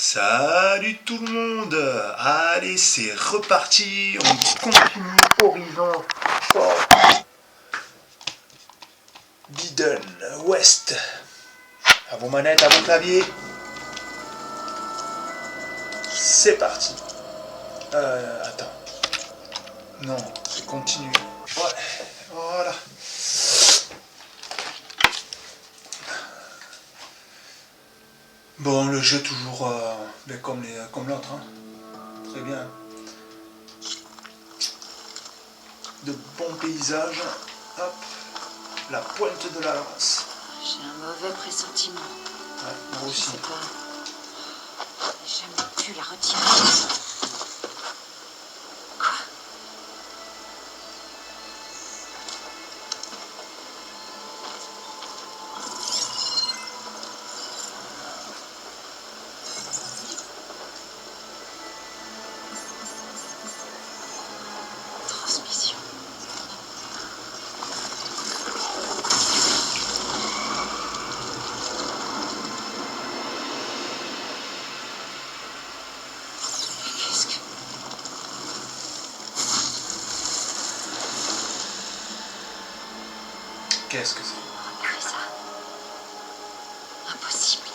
Salut tout le monde. Allez, c'est reparti. On continue Horizon Forbidden West. À vos manettes, à vos claviers. C'est parti. Attends. Non, c'est continue. Ouais, voilà. Bon, le jeu toujours comme l'autre. Hein. Très bien. De bons paysages. Hop. La pointe de la lance. J'ai un mauvais pressentiment. Ouais, moi aussi. Je sais pas. J'ai jamais pu la retirer. Quoi? Transmission. Qu'est-ce que c'est? Malgré ça. Impossible.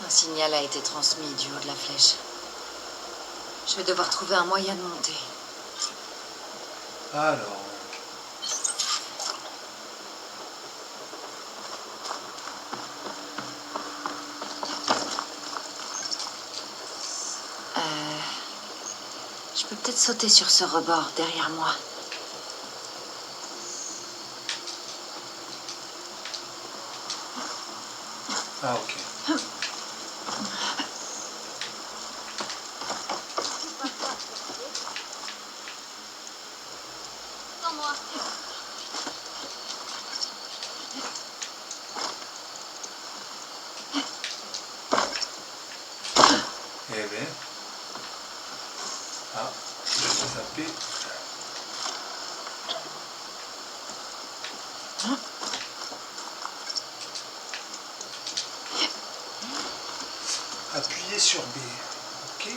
Un signal a été transmis du haut de la flèche. Je vais devoir trouver un moyen de monter. Alors. Je peux peut-être sauter sur ce rebord derrière moi. Ah, ok. Eh bien. Ah, je vais zapper. Appuyez sur B. Ok.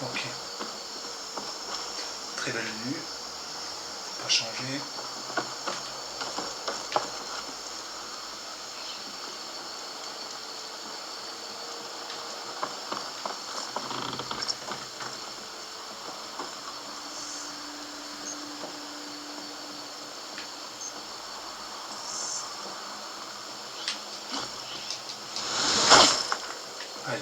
Ok. Très belle vue. Pas changer. Allez.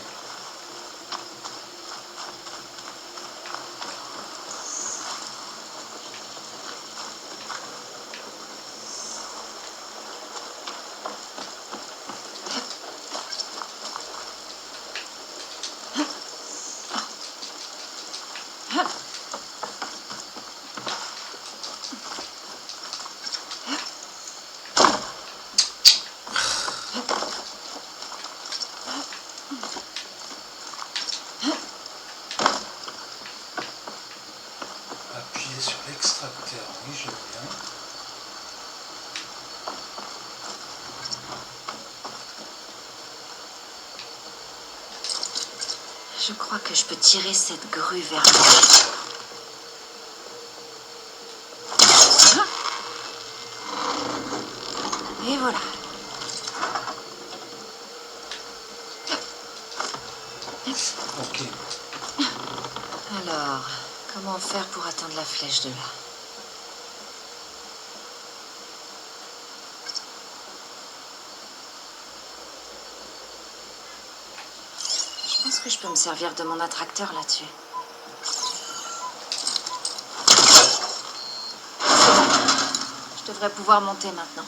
Appuyez sur l'extracteur. Oui, je veux bien. Je crois que je peux tirer cette grue vers moi. Et voilà. Ok. Alors, comment faire pour atteindre la flèche de là? Je pense que je peux me servir de mon attracteur là-dessus. Je devrais pouvoir monter maintenant.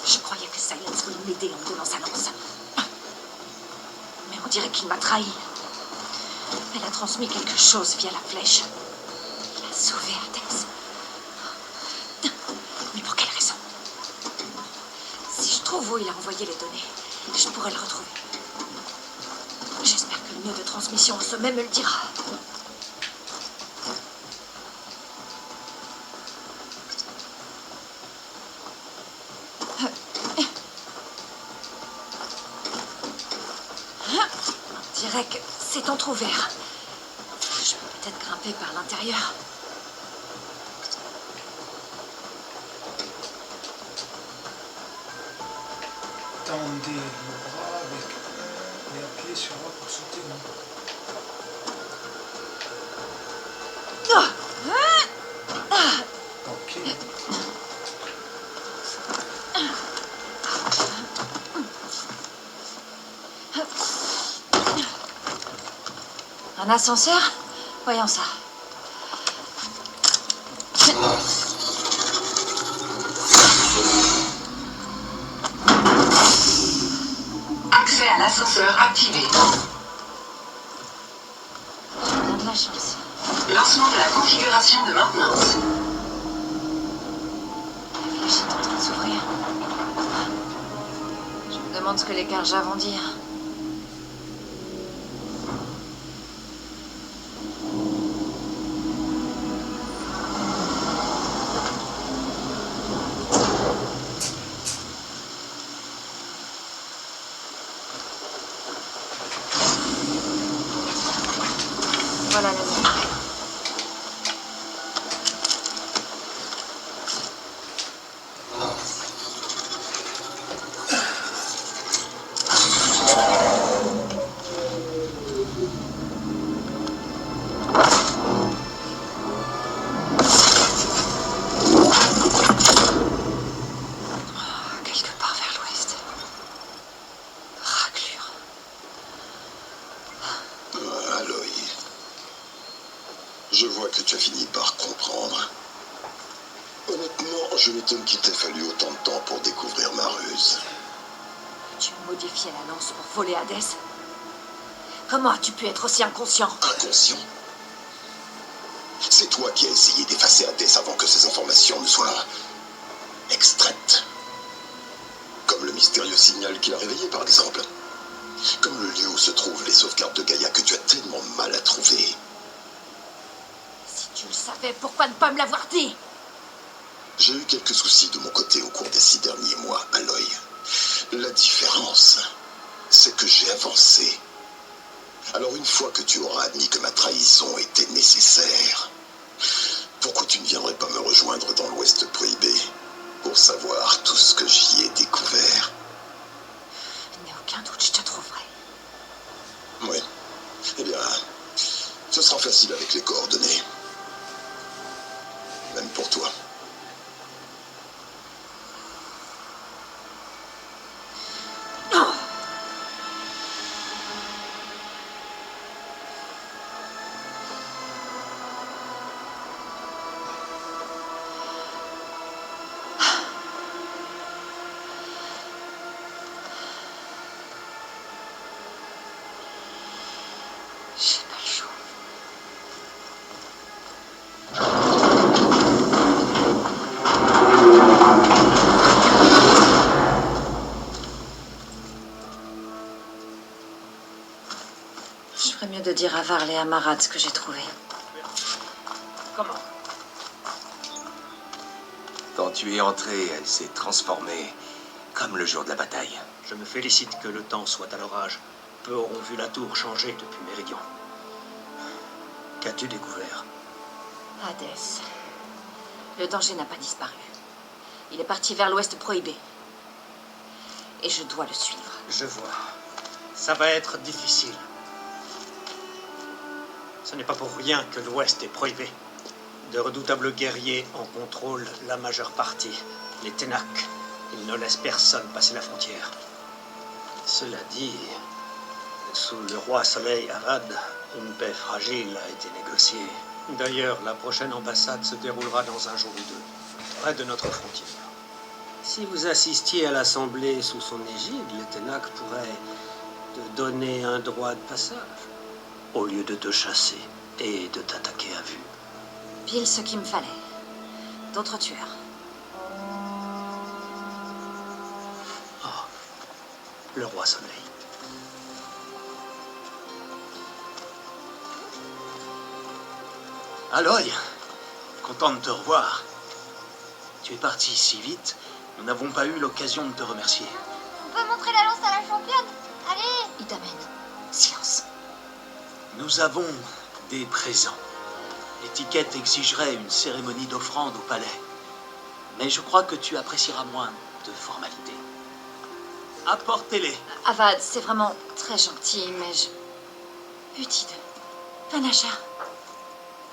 Je crois croyais que Silence voulait m'aider en me donnant sa lance. Mais on dirait qu'il m'a trahi. Elle a transmis quelque chose via la flèche. Il a sauvé Hades. Mais pour quelle raison? Si je trouve où il a envoyé les données, je pourrais le retrouver. J'espère que le nœud de transmission au sommet me le dira. On dirait que c'est entrouvert. Je peux peut-être grimper par l'intérieur. Tendez le bras avec et appuyez sur A pour sauter. Ok. Un ascenseur? Voyons ça. Accès à l'ascenseur activé. On a de la chance. Lancement de la configuration de maintenance. La flèche est en train de s'ouvrir. Je me demande ce que les Karja vont dire. Voilà la nuit. Quelque part vers l'ouest. Raclure. Aloy, je vois que tu as fini par comprendre. Honnêtement, je m'étonne qu'il t'ait fallu autant de temps pour découvrir ma ruse. Tu as modifié la lance pour voler Hades? Comment as-tu pu être aussi inconscient? Inconscient. C'est toi qui as essayé d'effacer Hades avant que ces informations ne soient extraites. Comme le mystérieux signal qu'il a réveillé, par exemple. Comme le lieu où se trouvent les sauvegardes de Gaïa que tu as tellement mal à trouver. Si tu le savais, pourquoi ne pas me l'avoir dit? J'ai eu quelques soucis de mon côté au cours des 6 derniers mois, Aloy. La différence, c'est que j'ai avancé. Alors une fois que tu auras admis que ma trahison était nécessaire, pourquoi tu ne viendrais pas me rejoindre dans l'Ouest prohibé pour savoir tout ce que j'y ai découvert? Il n'y a aucun doute, je te trouverai. Oui. Eh bien, ce sera facile avec les coordonnées. Même pour toi. J'ai pas le choix. Je ferais mieux de dire à Varl et à Marat ce que j'ai trouvé. Comment? Quand tu es entré, elle s'est transformée comme le jour de la bataille. Je me félicite que le temps soit à l'orage. Peu auront vu la tour changer depuis Méridian. Qu'as-tu découvert? Hades. Le danger n'a pas disparu. Il est parti vers l'ouest prohibé. Et je dois le suivre. Je vois. Ça va être difficile. Ce n'est pas pour rien que l'Ouest est prohibé. De redoutables guerriers en contrôlent la majeure partie. Les Ténac. Ils ne laissent personne passer la frontière. Cela dit, sous le roi Soleil Arad, une paix fragile a été négociée. D'ailleurs, la prochaine ambassade se déroulera dans un jour ou deux, près de notre frontière. Si vous assistiez à l'Assemblée sous son égide, les Ténac pourraient te donner un droit de passage, au lieu de te chasser et de t'attaquer à vue. Pile ce qu'il me fallait. D'autres tueurs. Oh, le roi Soleil. Aloy, content de te revoir. Tu es parti si vite, nous n'avons pas eu l'occasion de te remercier. On peut montrer la lance à la championne? Allez! Il t'amène. Silence. Nous avons des présents. L'étiquette exigerait une cérémonie d'offrande au palais. Mais je crois que tu apprécieras moins de formalités. Apportez-les. Avad, c'est vraiment très gentil, mais je... Utide. Panacha.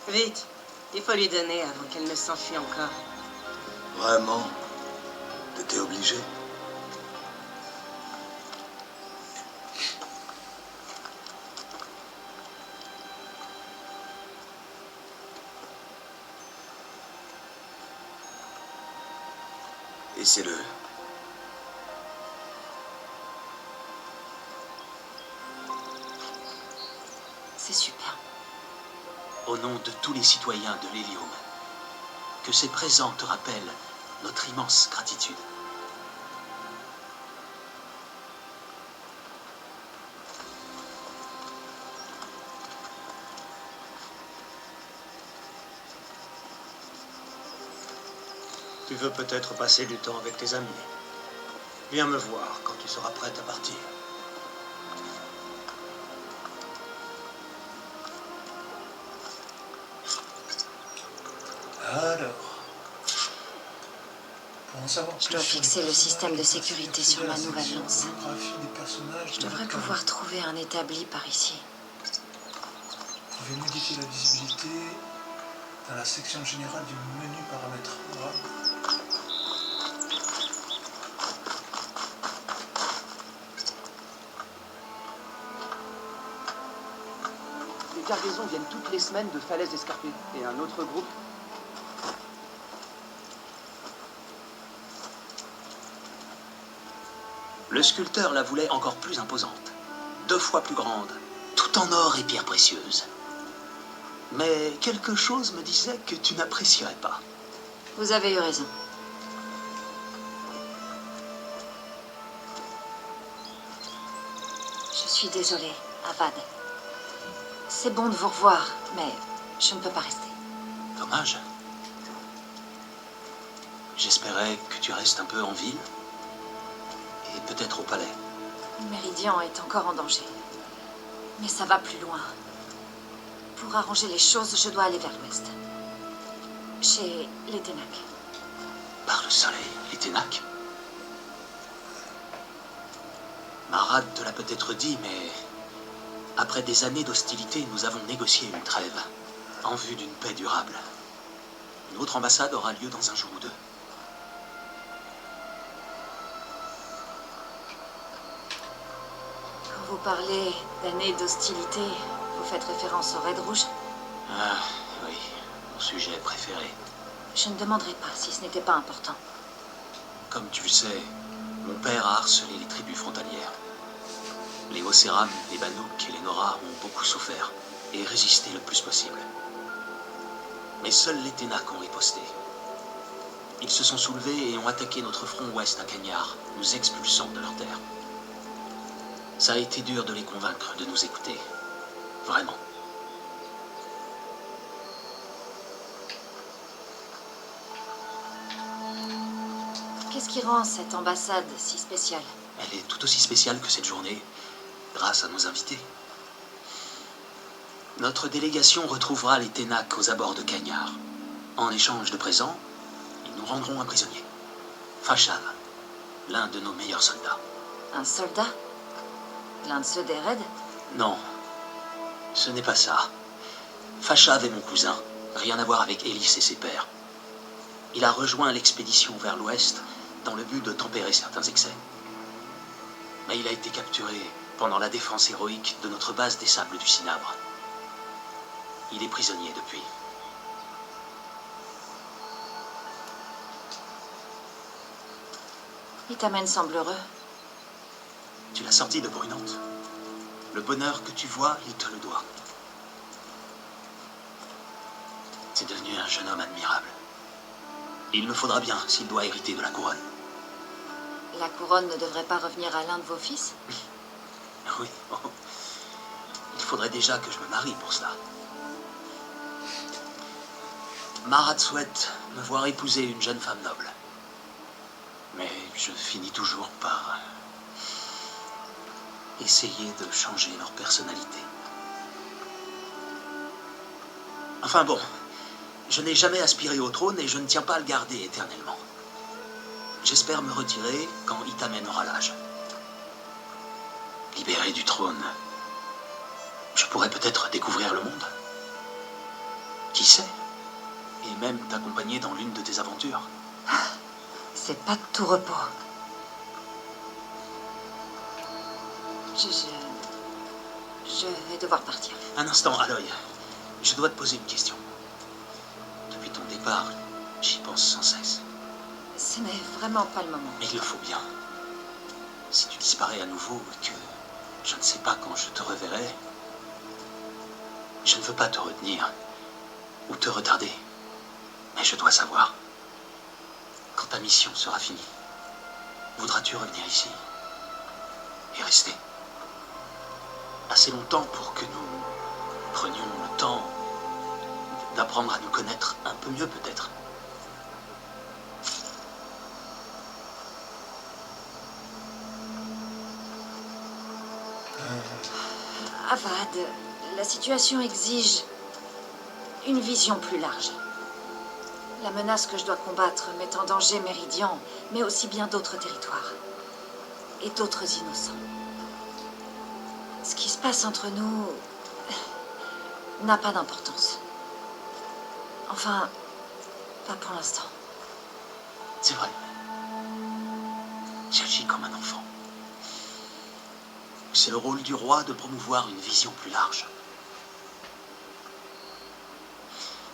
Vite, il faut lui donner avant qu'elle ne s'enfuit encore. Vraiment? T'étais obligé? Laissez-le. C'est super. Au nom de tous les citoyens de l'Hélium, que ces présents te rappellent notre immense gratitude. Tu veux peut-être passer du temps avec tes amis. Viens me voir quand tu seras prête à partir. Alors, pour en savoir Je plus dois sur les fixer le système de personnages, sécurité sur ma accéder à la nouvelle section lance. biographie des personnages Je de devrais la carte. pouvoir trouver un établi par ici. Vous pouvez modifier la visibilité dans la section générale du menu paramètres. Voilà. Les cargaisons viennent toutes les semaines de Falaises Escarpées. Et un autre groupe. Le sculpteur la voulait encore plus imposante, 2 fois plus grande, tout en or et pierres précieuses. Mais quelque chose me disait que tu n'apprécierais pas. Vous avez eu raison. Je suis désolée, Avad. C'est bon de vous revoir, mais je ne peux pas rester. Dommage. J'espérais que tu restes un peu en ville et peut-être au palais. Méridian est encore en danger. Mais ça va plus loin. Pour arranger les choses, je dois aller vers l'ouest. Chez les Ténac. Par le soleil, les Ténac. Marad te l'a peut-être dit, mais après des années d'hostilité, nous avons négocié une trêve en vue d'une paix durable. Une autre ambassade aura lieu dans un jour ou deux. Quand vous parlez d'années d'hostilité, vous faites référence au Raid Rouge? Ah, oui, mon sujet préféré. Je ne demanderai pas si ce n'était pas important. Comme tu le sais, mon père a harcelé les tribus frontalières. Les Océram, les Banouk et les Nora ont beaucoup souffert et résisté le plus possible. Mais seuls les Ténac ont riposté. Ils se sont soulevés et ont attaqué notre front ouest à Cagnard, nous expulsant de leur terre. Ça a été dur de les convaincre de nous écouter. Vraiment. Qu'est-ce qui rend cette ambassade si spéciale? Elle est tout aussi spéciale que cette journée, grâce à nos invités. Notre délégation retrouvera les Ténac aux abords de Cagnard. En échange de présents, ils nous rendront un prisonnier. Fashav, l'un de nos meilleurs soldats. Un soldat? L'un de ceux des raids? Non, ce n'est pas ça. Fashav est mon cousin, rien à voir avec Élise et ses pères. Il a rejoint l'expédition vers l'ouest dans le but de tempérer certains excès. Mais il a été capturé pendant la défense héroïque de notre base des sables du Cinabre. Il est prisonnier depuis. Itamen semble heureux. Tu l'as sorti de Brunante. Le bonheur que tu vois, il te le doit. C'est devenu un jeune homme admirable. Il le faudra bien s'il doit hériter de la couronne. La couronne ne devrait pas revenir à l'un de vos fils? Oui. Oh. Il faudrait déjà que je me marie pour cela. Marat souhaite me voir épouser une jeune femme noble. Mais je finis toujours par essayer de changer leur personnalité. Enfin bon, je n'ai jamais aspiré au trône et je ne tiens pas à le garder éternellement. J'espère me retirer quand Itamen aura l'âge. Libéré du trône, je pourrais peut-être découvrir le monde. Qui sait? Et même t'accompagner dans l'une de tes aventures. C'est pas de tout repos. Je vais devoir partir. Un instant, Aloy. Je dois te poser une question. Depuis ton départ, j'y pense sans cesse. Ce n'est vraiment pas le moment. Mais il le faut bien. Si tu disparais à nouveau et que je ne sais pas quand je te reverrai, je ne veux pas te retenir ou te retarder. Mais je dois savoir, quand ta mission sera finie, voudras-tu revenir ici et rester assez longtemps pour que nous prenions le temps d'apprendre à nous connaître un peu mieux peut-être? Avad, la situation exige une vision plus large. La menace que je dois combattre met en danger Méridian, mais aussi bien d'autres territoires. Et d'autres innocents. Ce qui se passe entre nous n'a pas d'importance. Enfin, pas pour l'instant. C'est vrai. J'agis comme un enfant. C'est le rôle du roi de promouvoir une vision plus large.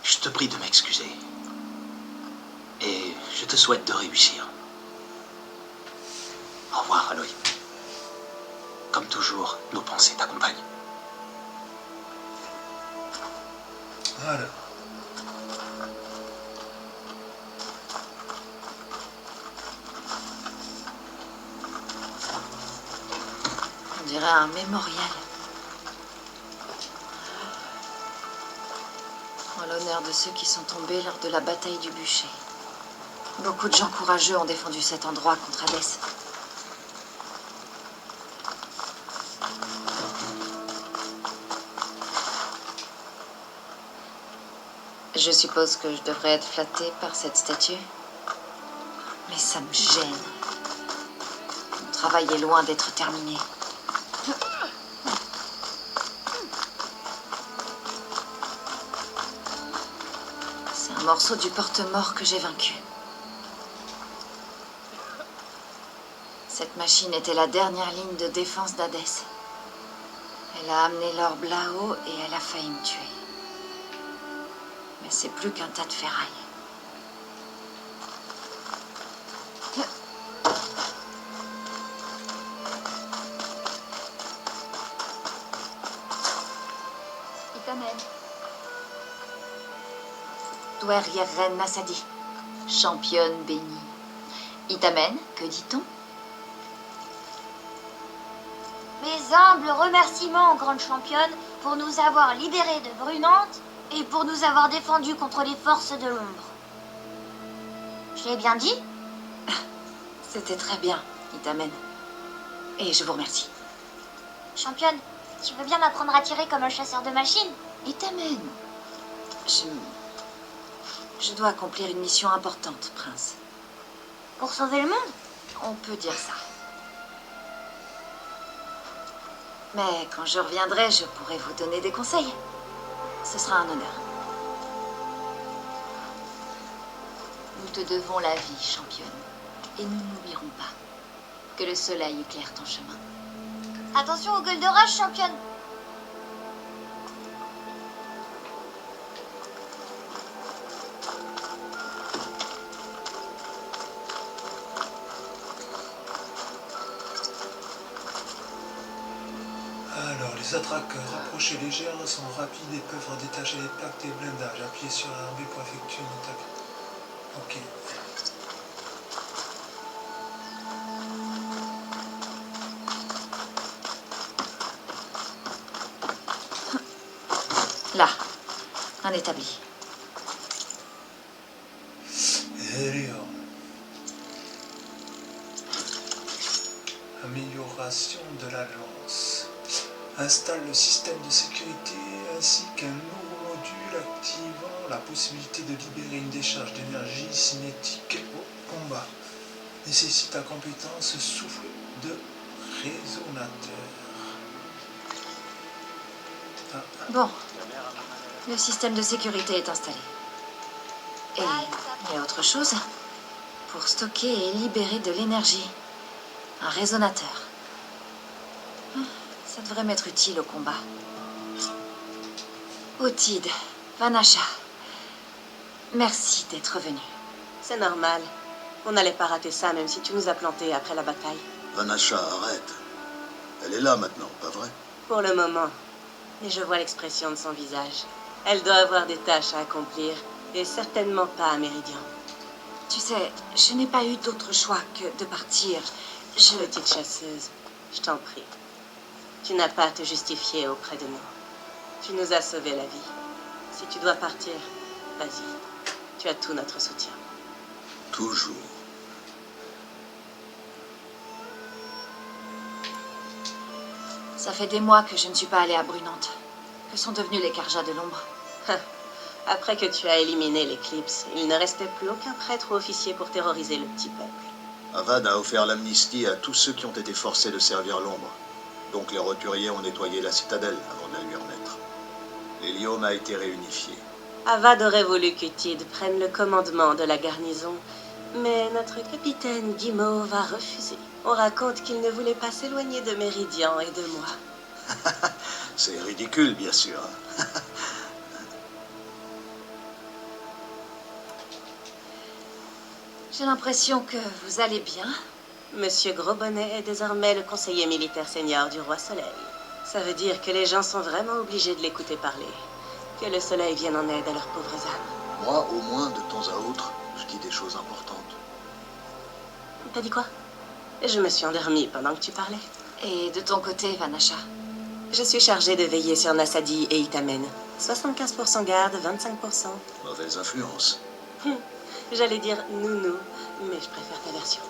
Je te prie de m'excuser. Et je te souhaite de réussir. Au revoir, Aloy. Comme toujours, nos pensées t'accompagnent. Voilà. On dirait un mémorial. En l'honneur de ceux qui sont tombés lors de la bataille du bûcher. Beaucoup de gens courageux ont défendu cet endroit contre Hadès. Je suppose que je devrais être flattée par cette statue. Mais ça me gêne. Mon travail est loin d'être terminé. C'est un morceau du porte-mort que j'ai vaincu. Cette machine était la dernière ligne de défense d'Hadès. Elle a amené l'orbe là-haut et elle a failli me tuer. Mais c'est plus qu'un tas de ferraille. Itamen. Douairière-reine Nassadi, championne bénie. Itamen, que dit-on? Mes humbles remerciements, grande championne, pour nous avoir libérés de Brunante et pour nous avoir défendus contre les forces de l'ombre. Je l'ai bien dit? C'était très bien, Itamen. Et je vous remercie. Championne, tu veux bien m'apprendre à tirer comme un chasseur de machines? Itamen. Je dois accomplir une mission importante, prince. Pour sauver le monde? On peut dire ça. Mais quand je reviendrai, je pourrai vous donner des conseils. Ce sera un honneur. Nous te devons la vie, championne. Et nous n'oublierons pas. Que le soleil éclaire ton chemin. Attention au Goldorak, championne. Les attaques rapprochées légères sont rapides et peuvent détacher les plaques des blindages. Appuyez sur la B pour effectuer une attaque. Ok. Là, un établi. Helium. Amélioration de la lance. Installe le système de sécurité ainsi qu'un nouveau module activant la possibilité de libérer une décharge d'énergie cinétique au combat. Nécessite la compétence souffle de résonateur. Ah. Bon, le système de sécurité est installé. Et il y a autre chose. Pour stocker et libérer de l'énergie. Un résonateur. Ça devrait m'être utile au combat. Otide, Vanasha, merci d'être venu. C'est normal. On n'allait pas rater ça, même si tu nous as plantés après la bataille. Vanasha, arrête. Elle est là maintenant, pas vrai? Pour le moment. Et je vois l'expression de son visage. Elle doit avoir des tâches à accomplir, et certainement pas à Méridian. Tu sais, je n'ai pas eu d'autre choix que de partir. Petite chasseuse, je t'en prie. Tu n'as pas à te justifier auprès de nous. Tu nous as sauvé la vie. Si tu dois partir, vas-y. Tu as tout notre soutien. Toujours. Ça fait des mois que je ne suis pas allée à Brunante. Que sont devenus les Karjas de l'ombre? Après que tu as éliminé l'éclipse, il ne restait plus aucun prêtre ou officier pour terroriser le petit peuple. Avad a offert l'amnistie à tous ceux qui ont été forcés de servir l'ombre. Donc les roturiers ont nettoyé la citadelle avant de la lui remettre. L'hélium a été réunifié. Avad aurait voulu qu'Utide prenne le commandement de la garnison, mais notre capitaine Guimauve a refusé. On raconte qu'il ne voulait pas s'éloigner de Méridian et de moi. C'est ridicule, bien sûr. J'ai l'impression que vous allez bien. Monsieur Grosbonnet est désormais le conseiller militaire senior du roi Soleil. Ça veut dire que les gens sont vraiment obligés de l'écouter parler. Que le soleil vienne en aide à leurs pauvres âmes. Moi, au moins, de temps à autre, je dis des choses importantes. T'as dit quoi? Je me suis endormie pendant que tu parlais. Et de ton côté, Vanasha? Je suis chargée de veiller sur Nassadi et Itamen. 75% garde, 25%. Mauvaise influence. J'allais dire nounou, mais je préfère ta version.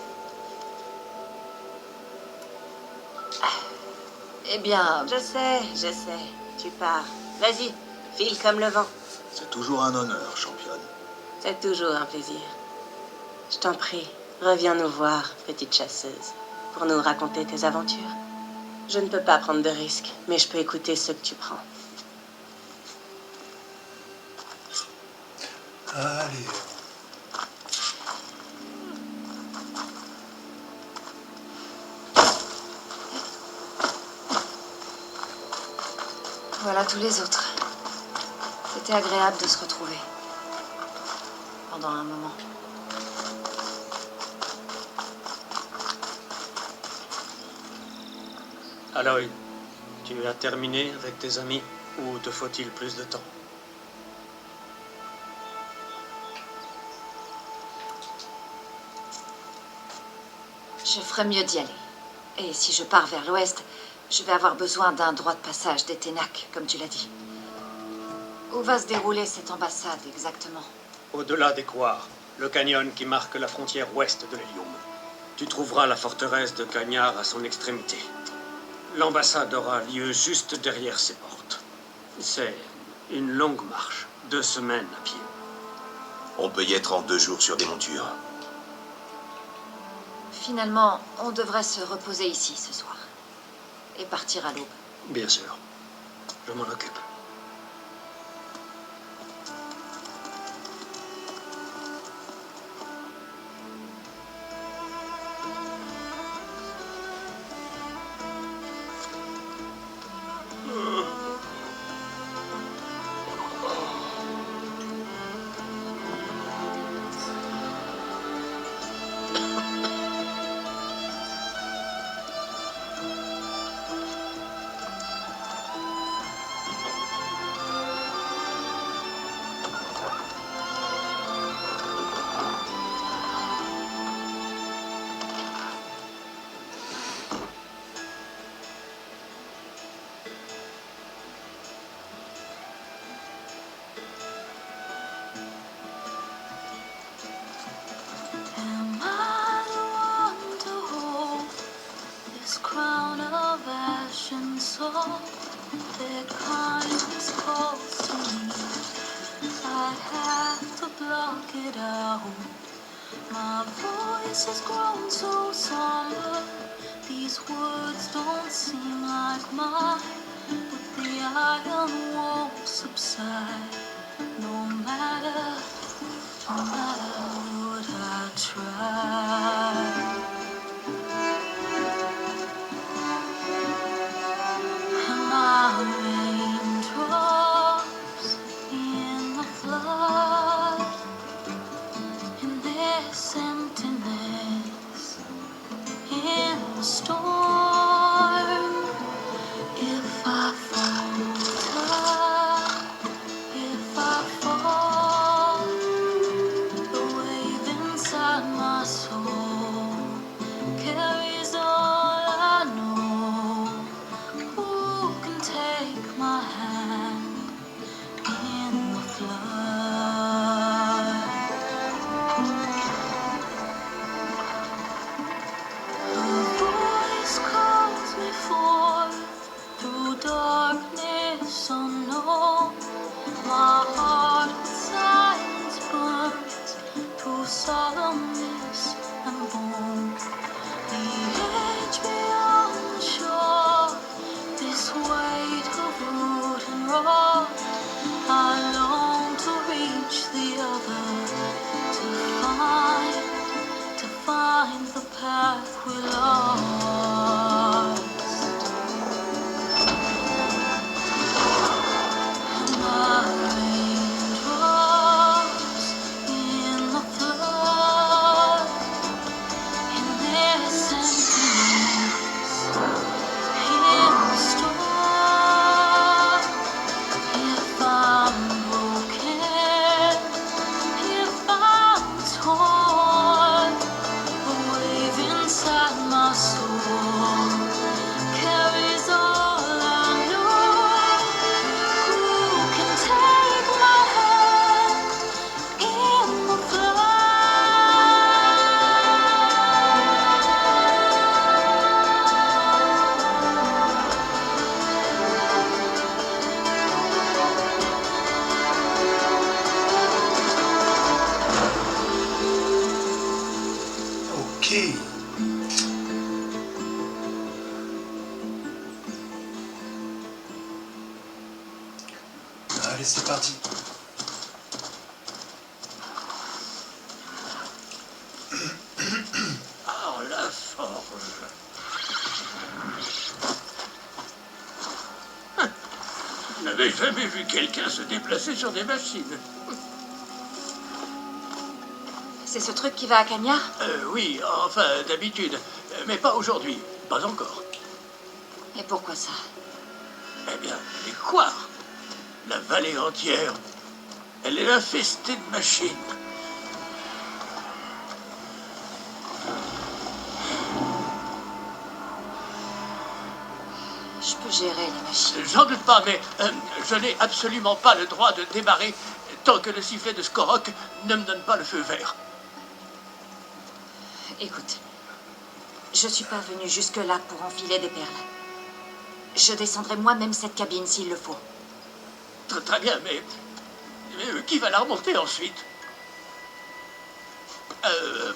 Eh bien... Je sais, tu pars. Vas-y, file comme le vent. C'est toujours un honneur, championne. C'est toujours un plaisir. Je t'en prie, reviens nous voir, petite chasseuse, pour nous raconter tes aventures. Je ne peux pas prendre de risques, mais je peux écouter ceux que tu prends. Allez. Voilà tous les autres. C'était agréable de se retrouver. Pendant un moment. Aloy, tu as terminé avec tes amis ou te faut-il plus de temps? Je ferais mieux d'y aller. Et si je pars vers l'ouest, je vais avoir besoin d'un droit de passage des Ténac, comme tu l'as dit. Où va se dérouler cette ambassade exactement? Au-delà des couards, le canyon qui marque la frontière ouest de l'Hélium. Tu trouveras la forteresse de Cagnard à son extrémité. L'ambassade aura lieu juste derrière ses portes. C'est une longue marche, 2 semaines à pied. On peut y être en 2 jours sur des montures. Finalement, on devrait se reposer ici ce soir. Et partir à l'aube. Bien sûr. Je m'en occupe. this crown of ash and salt, their kindness calls to me. I have to block it out. My voice has grown so somber. These words don't seem like mine, but the iron won't subside. No matter what I try. And my raindrops in the flood, in this emptiness, in the storm. If I falter, if I fall, the wave inside my soul carries all I know. Who can take my hand in the flood? A voice calls me forth through darkness unknown. My heart with silence burns through solemnness and bone. The edge beyond the shore, this weight of root and rock. I long to reach the other, to find the path we lost. My raindrops in the flood, in this emptiness, in the storm. If I'm broken, if I'm torn, the wave inside my soul carries all I know. Who can take my hand in the flood? Ok. Allez, c'est parti. Ah, la forge. Je n'avais jamais vu quelqu'un se déplacer sur des machines. C'est ce truc qui va à Cagnard? Oui, enfin, d'habitude. Mais pas aujourd'hui. Pas encore. Et pourquoi ça? Eh bien, les quoi? La vallée entière, elle est infestée de machines. Je peux gérer les machines. J'en doute pas, mais je n'ai absolument pas le droit de démarrer tant que le sifflet de Skorok ne me donne pas le feu vert. Écoute, je suis pas venue jusque-là pour enfiler des perles. Je descendrai moi-même cette cabine s'il le faut. Très, très bien, mais qui va la remonter ensuite?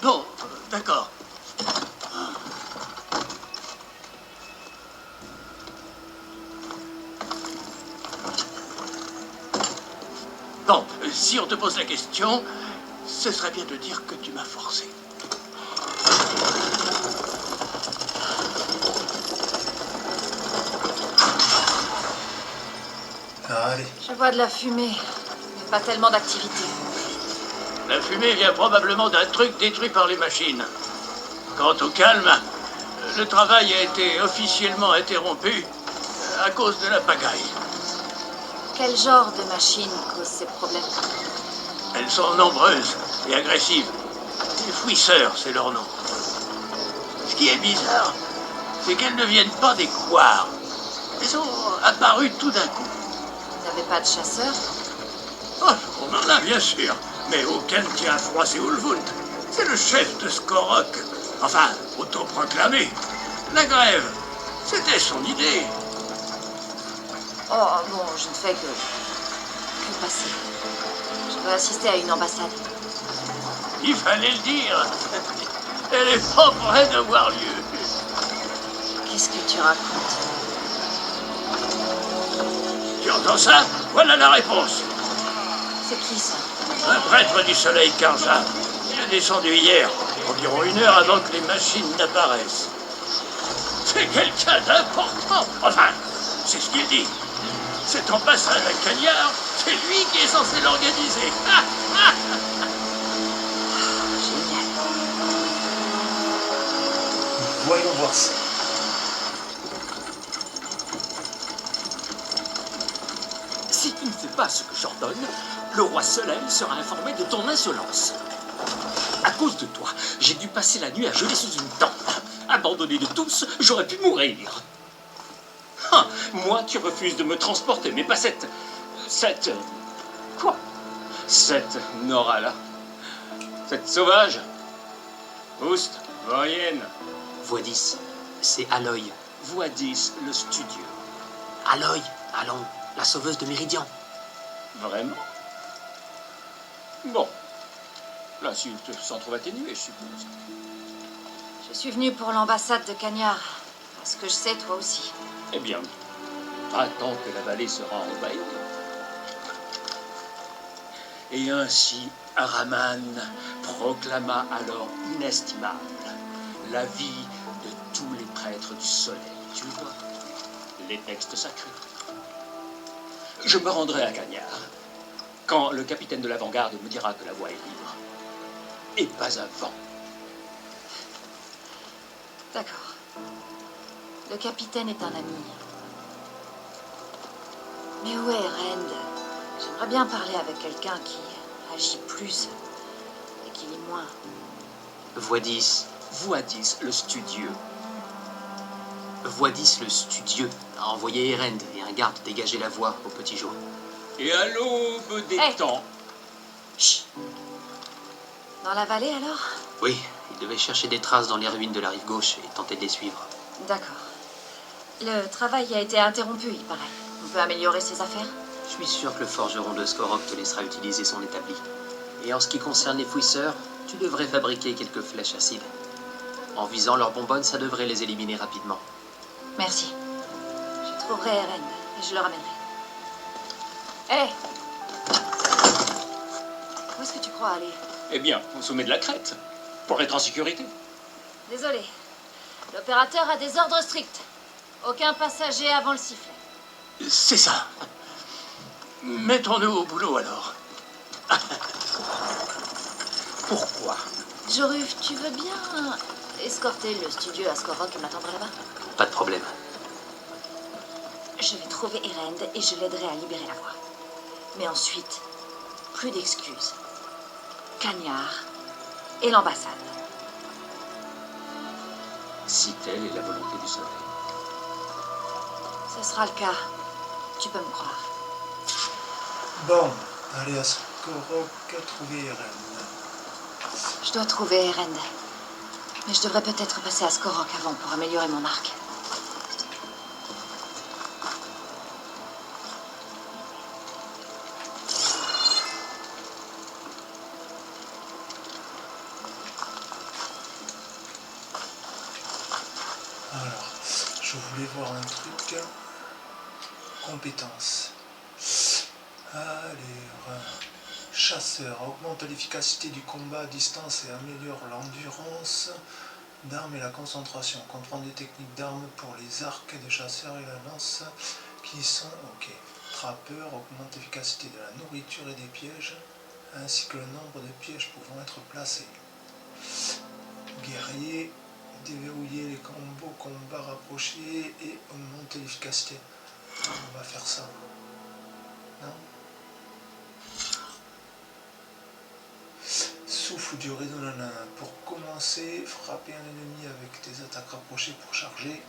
Bon, d'accord. Bon, si on te pose la question, ce serait bien de dire que tu m'as forcé. Allez. Je vois de la fumée, mais pas tellement d'activité. La fumée vient probablement d'un truc détruit par les machines. Quant au calme, le travail a été officiellement interrompu à cause de la pagaille. Quel genre de machine cause ces problèmes? Elles sont nombreuses et agressives. Les fouisseurs, c'est leur nom. Ce qui est bizarre, c'est qu'elles ne viennent pas des couards. Elles sont apparues tout d'un coup. Vous n'avez pas de chasseurs? Oh, on en a bien sûr, mais aucun ne tient à froisser Ulvund. C'est le chef de Skorok. Enfin, autoproclamé. La grève, c'était son idée. Oh, bon, je ne fais que passer. Je veux assister à une ambassade. Il fallait le dire. Elle est pas près d'avoir lieu. Qu'est-ce que tu racontes? Tu entends ça? Voilà la réponse. C'est qui ça? Un prêtre du soleil Karja. Il est descendu hier, environ 1 heure avant que les machines n'apparaissent. C'est quelqu'un d'important. Enfin, c'est ce qu'il dit. Cette ambassade à Cagnard, c'est lui qui est censé l'organiser. Génial. Voyons voir ça. Si tu ne fais pas ce que j'ordonne, le roi Soleil sera informé de ton insolence. À cause de toi, j'ai dû passer la nuit à geler sous une tente. Abandonné de tous, j'aurais pu mourir. Ah, moi qui refuse de me transporter, mais pas cette... Quoi? Cette Nora-là. Cette sauvage. Oust, Vorienne. Voix 10, c'est Aloy. Voix 10, le studio. Aloy, allons, la sauveuse de Méridian. Vraiment? Bon. L'insulte s'en trouve atténuée, je suppose. Je suis venue pour l'ambassade de Cagnard. Parce que je sais, toi aussi. Eh bien, attends que la vallée sera envahie. Et ainsi, Araman proclama alors inestimable la vie de tous les prêtres du soleil. Tu vois, les textes sacrés. Je me rendrai à Cagnard quand le capitaine de l'avant-garde me dira que la voie est libre. Et pas avant. D'accord. Le capitaine est un ami. Mais où est Rend? J'aimerais bien parler avec quelqu'un qui agit plus et qui lit moins. Voix 10. Voix 10, le studieux. Voix 10, le studieux a envoyé Erend et un garde dégager la voie au petit jour. Et à l'aube des temps. Chut. Dans la vallée, alors? Oui, il devait chercher des traces dans les ruines de la rive gauche et tenter de les suivre. D'accord. Le travail a été interrompu, il paraît. On peut améliorer ses affaires? Je suis sûr que le forgeron de Skorok te laissera utiliser son établi. Et en ce qui concerne les fouisseurs, tu devrais fabriquer quelques flèches acides. En visant leurs bonbonnes, ça devrait les éliminer rapidement. Merci. Je trouverai Eren et je le ramènerai. Hé! Où est-ce que tu crois aller? Eh bien, au sommet de la crête, pour être en sécurité. Désolé. L'opérateur a des ordres stricts. Aucun passager avant le sifflet. C'est ça. Mettons-nous au boulot alors. Pourquoi? Joruf, tu veux bien escorter le studio à Skorok et m'attendre là-bas? Pas de problème. Je vais trouver Erend et je l'aiderai à libérer la voie. Mais ensuite, plus d'excuses. Cagnard et l'ambassade. Si telle est la volonté du soleil. Ce sera le cas. Tu peux me croire. Bon, allez à Skorok, trouver Erend. Je dois trouver Erend. Mais je devrais peut-être passer à Skorok avant pour améliorer mon arc. Alors, je voulais voir un truc. Compétences. Allez, chasseur. Augmente l'efficacité du combat à distance et améliore l'endurance d'armes et la concentration. Comprend des techniques d'armes pour les arcs de chasseur et la lance qui sont ok. Trappeur. Augmente l'efficacité de la nourriture et des pièges ainsi que le nombre de pièges pouvant être placés. Guerrier. Déverrouiller les combos combat rapproché et augmenter l'efficacité. On va faire ça. Non? Souffle du résonant. Pour commencer, frapper un ennemi avec des attaques rapprochées pour charger.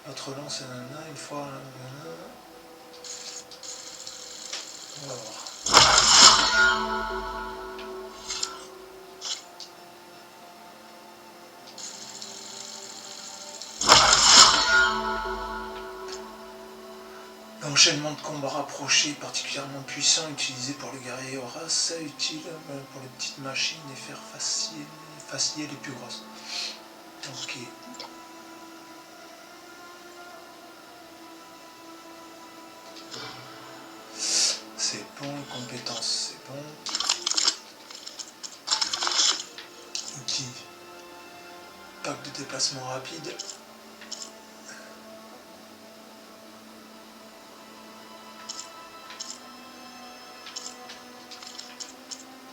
Votre lance nanana, une fois nanana. On va voir. L'enchaînement de combats rapprochés particulièrement puissant utilisé pour le guerrier Horace, utile pour les petites machines et faire faciliter les plus grosses. Ok. C'est bon, compétences, c'est bon. Outils. Pack de déplacement rapide.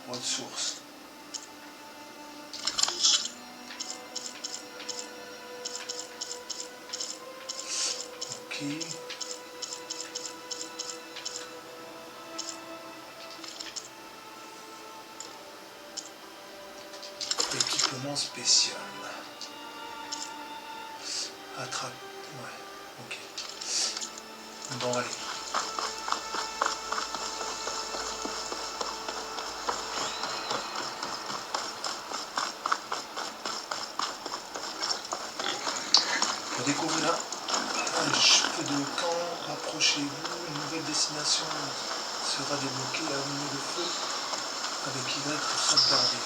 Ressources. Ok. Équipement spécial. Attrape. Ouais. Ok. Bon, allez. Pour découvrir un feu de camp, rapprochez-vous. Une nouvelle destination sera débloquée. Allumez le feu avec Y pour sauvegarder.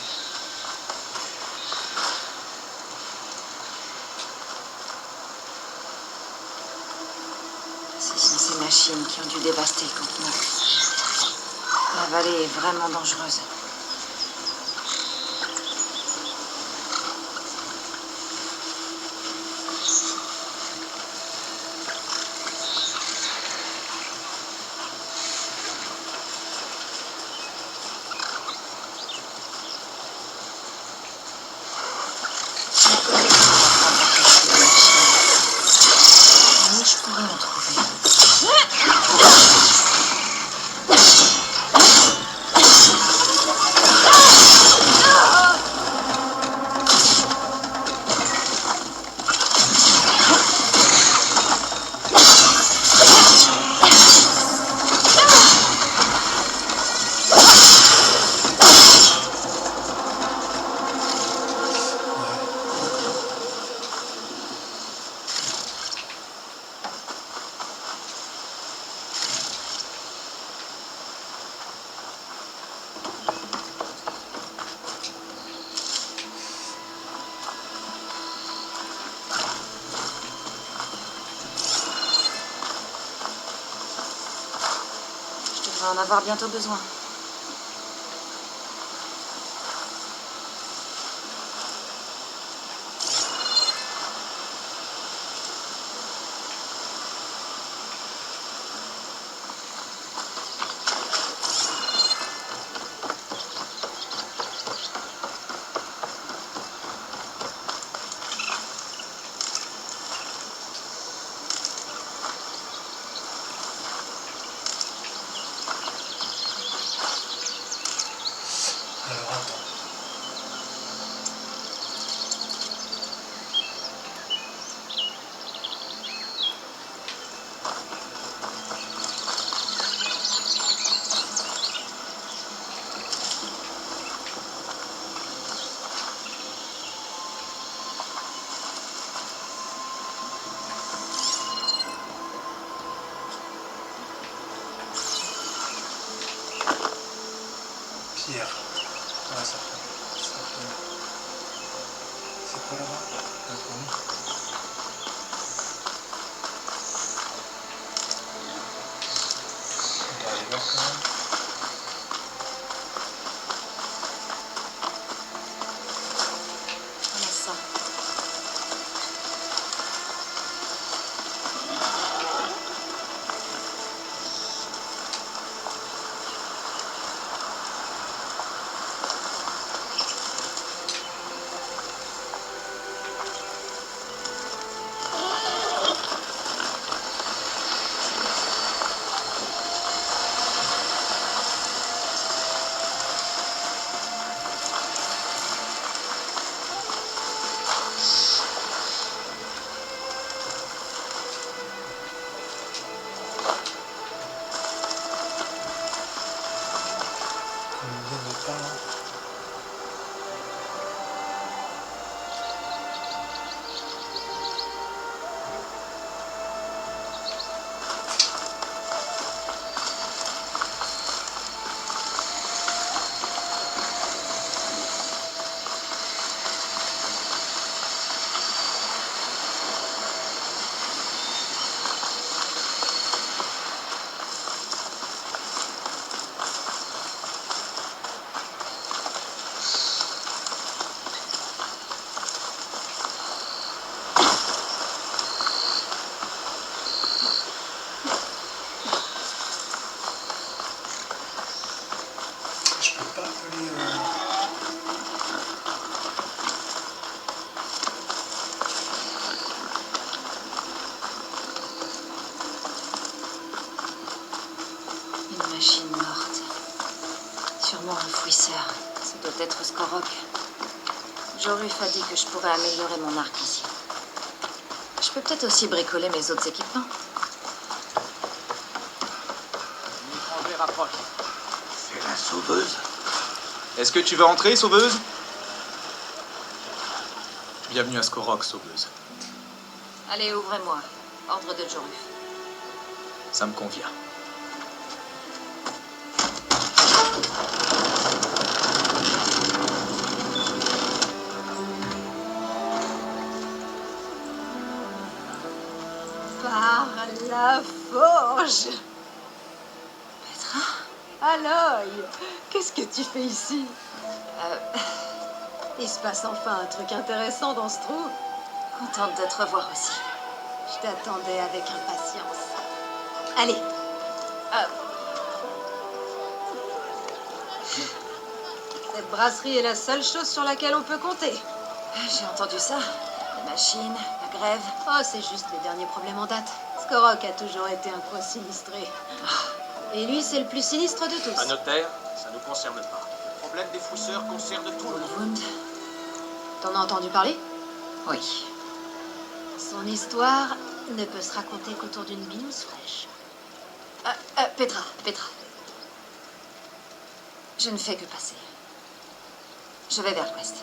Ce sont ces machines qui ont dû dévaster le campement. La vallée est vraiment dangereuse. Oui, je pourrais en trouver. On va en avoir bientôt besoin. Alors attends. Pierre. Ouais, ça fait. C'est quoi là-bas? Un bruit. On va aller voir quand même. Voilà ça. peut-être Skorok. Joruf a dit que je pourrais améliorer mon arc ici. Je peux peut-être aussi bricoler mes autres équipements. Une étrangère approche. C'est la sauveuse. Est-ce que tu veux entrer, sauveuse? Bienvenue à Skorok, sauveuse. Allez, ouvrez-moi. Ordre de Joruf. Ça me convient. Par la forge. Petra? Aloy, qu'est-ce que tu fais ici? Il se passe enfin un truc intéressant dans ce trou. Contente de te revoir aussi. Je t'attendais avec impatience. Allez. Cette brasserie est la seule chose sur laquelle on peut compter. J'ai entendu ça. Les machines, la grève. Oh, c'est juste les derniers problèmes en date. Skorok a toujours été un coin sinistré. Et lui, c'est le plus sinistre de tous. Un notaire, ça ne nous concerne pas. Le problème des fouisseurs concerne tout le monde. T'en as entendu parler? Oui. Son histoire ne peut se raconter qu'autour d'une binouse fraîche. Petra. Je ne fais que passer. Je vais vers l'ouest.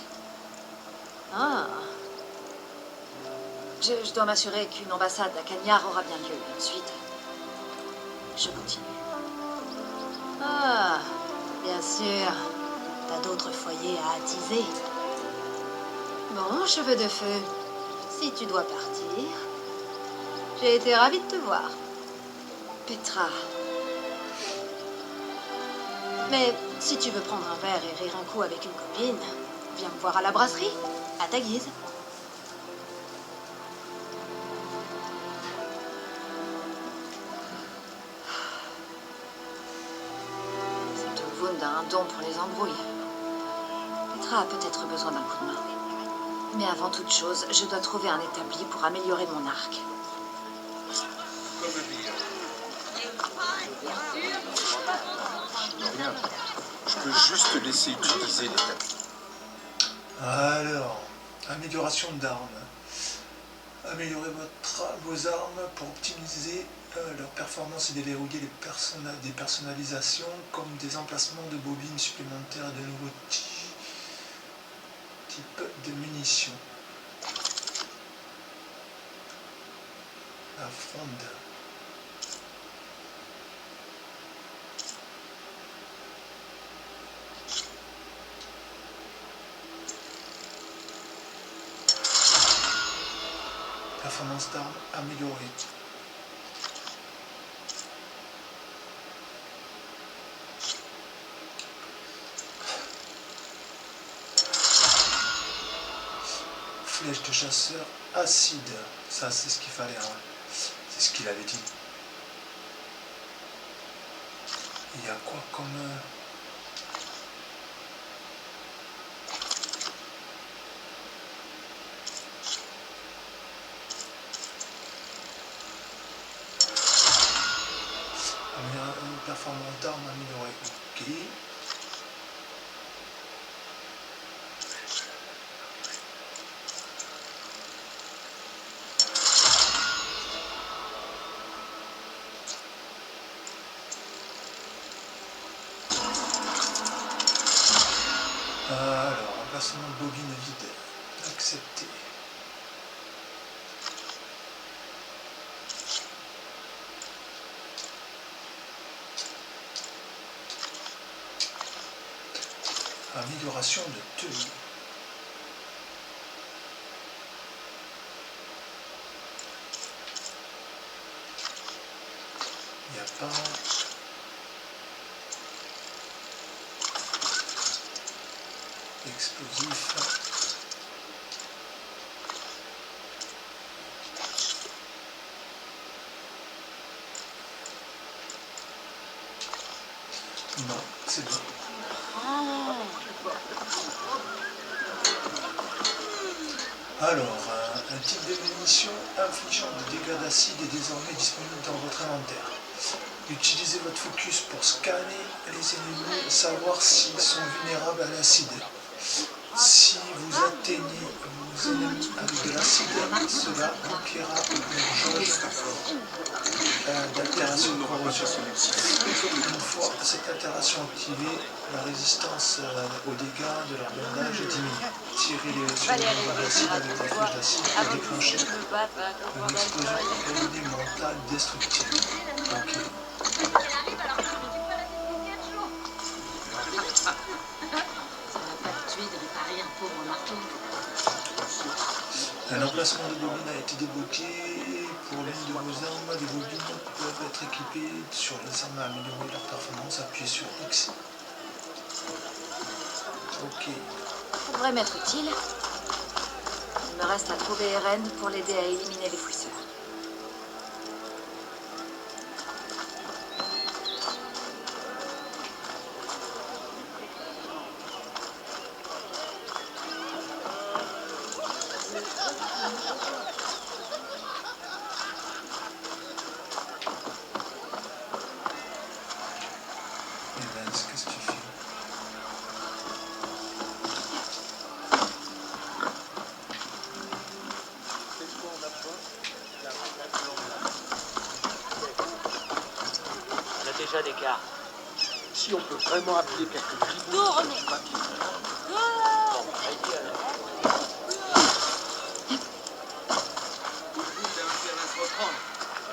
Ah. Je dois m'assurer qu'une ambassade à Cagnard aura bien lieu. Ensuite, je continue. Ah, bien sûr. T'as d'autres foyers à attiser. Bon, cheveux de feu, si tu dois partir, j'ai été ravie de te voir. Petra. Mais si tu veux prendre un verre et rire un coup avec une copine, viens me voir à la brasserie, à ta guise. Cette Wund a un don pour les embrouilles. Petra a peut-être besoin d'un coup de main. Mais avant toute chose, je dois trouver un établi pour améliorer mon arc. Rien. Je peux juste te laisser utiliser l'établi. Alors, amélioration d'armes. Améliorez vos armes pour optimiser leur performance et déverrouiller des personnalisations comme des emplacements de bobines supplémentaires et de nouveaux types de munitions. La fronde. Performance d'armes améliorée. Flèche de chasseur acide. Ça, c'est ce qu'il fallait. Hein. C'est ce qu'il avait dit. Il y a quoi comme... performance d'armes améliorée. Ok. Alors, remplacement de bobine vide. Accepté. Amélioration de tenue. Il n'y a pas... Explosif. Non, c'est bon. Alors, un type de munition infligeant des dégâts d'acide est désormais disponible dans votre inventaire. Utilisez votre focus pour scanner les ennemis et savoir s'ils sont vulnérables à l'acide. Si vous atteignez vos ennemis avec de l'acide, cela remplira leur jauge d'altération de corrosion. Une fois cette altération activée, la résistance aux dégâts de leur bandage diminue. Tirez sur les bandages d'acide avec la flèche d'acide pour déclencher une explosion élémentale destructive. Ok. Un emplacement de bobine a été débloqué. Pour l'une de vos armes, les bobines peuvent être équipées sur les armes à améliorer leur performance. Appuyez sur X. Ok. Ça devrait m'être utile. Il me reste à trouver Eren pour l'aider à éliminer les fouisseurs. Qu'est-ce que tu fais? On a déjà des cartes. Si on peut vraiment appeler quelques tribus... Tournez.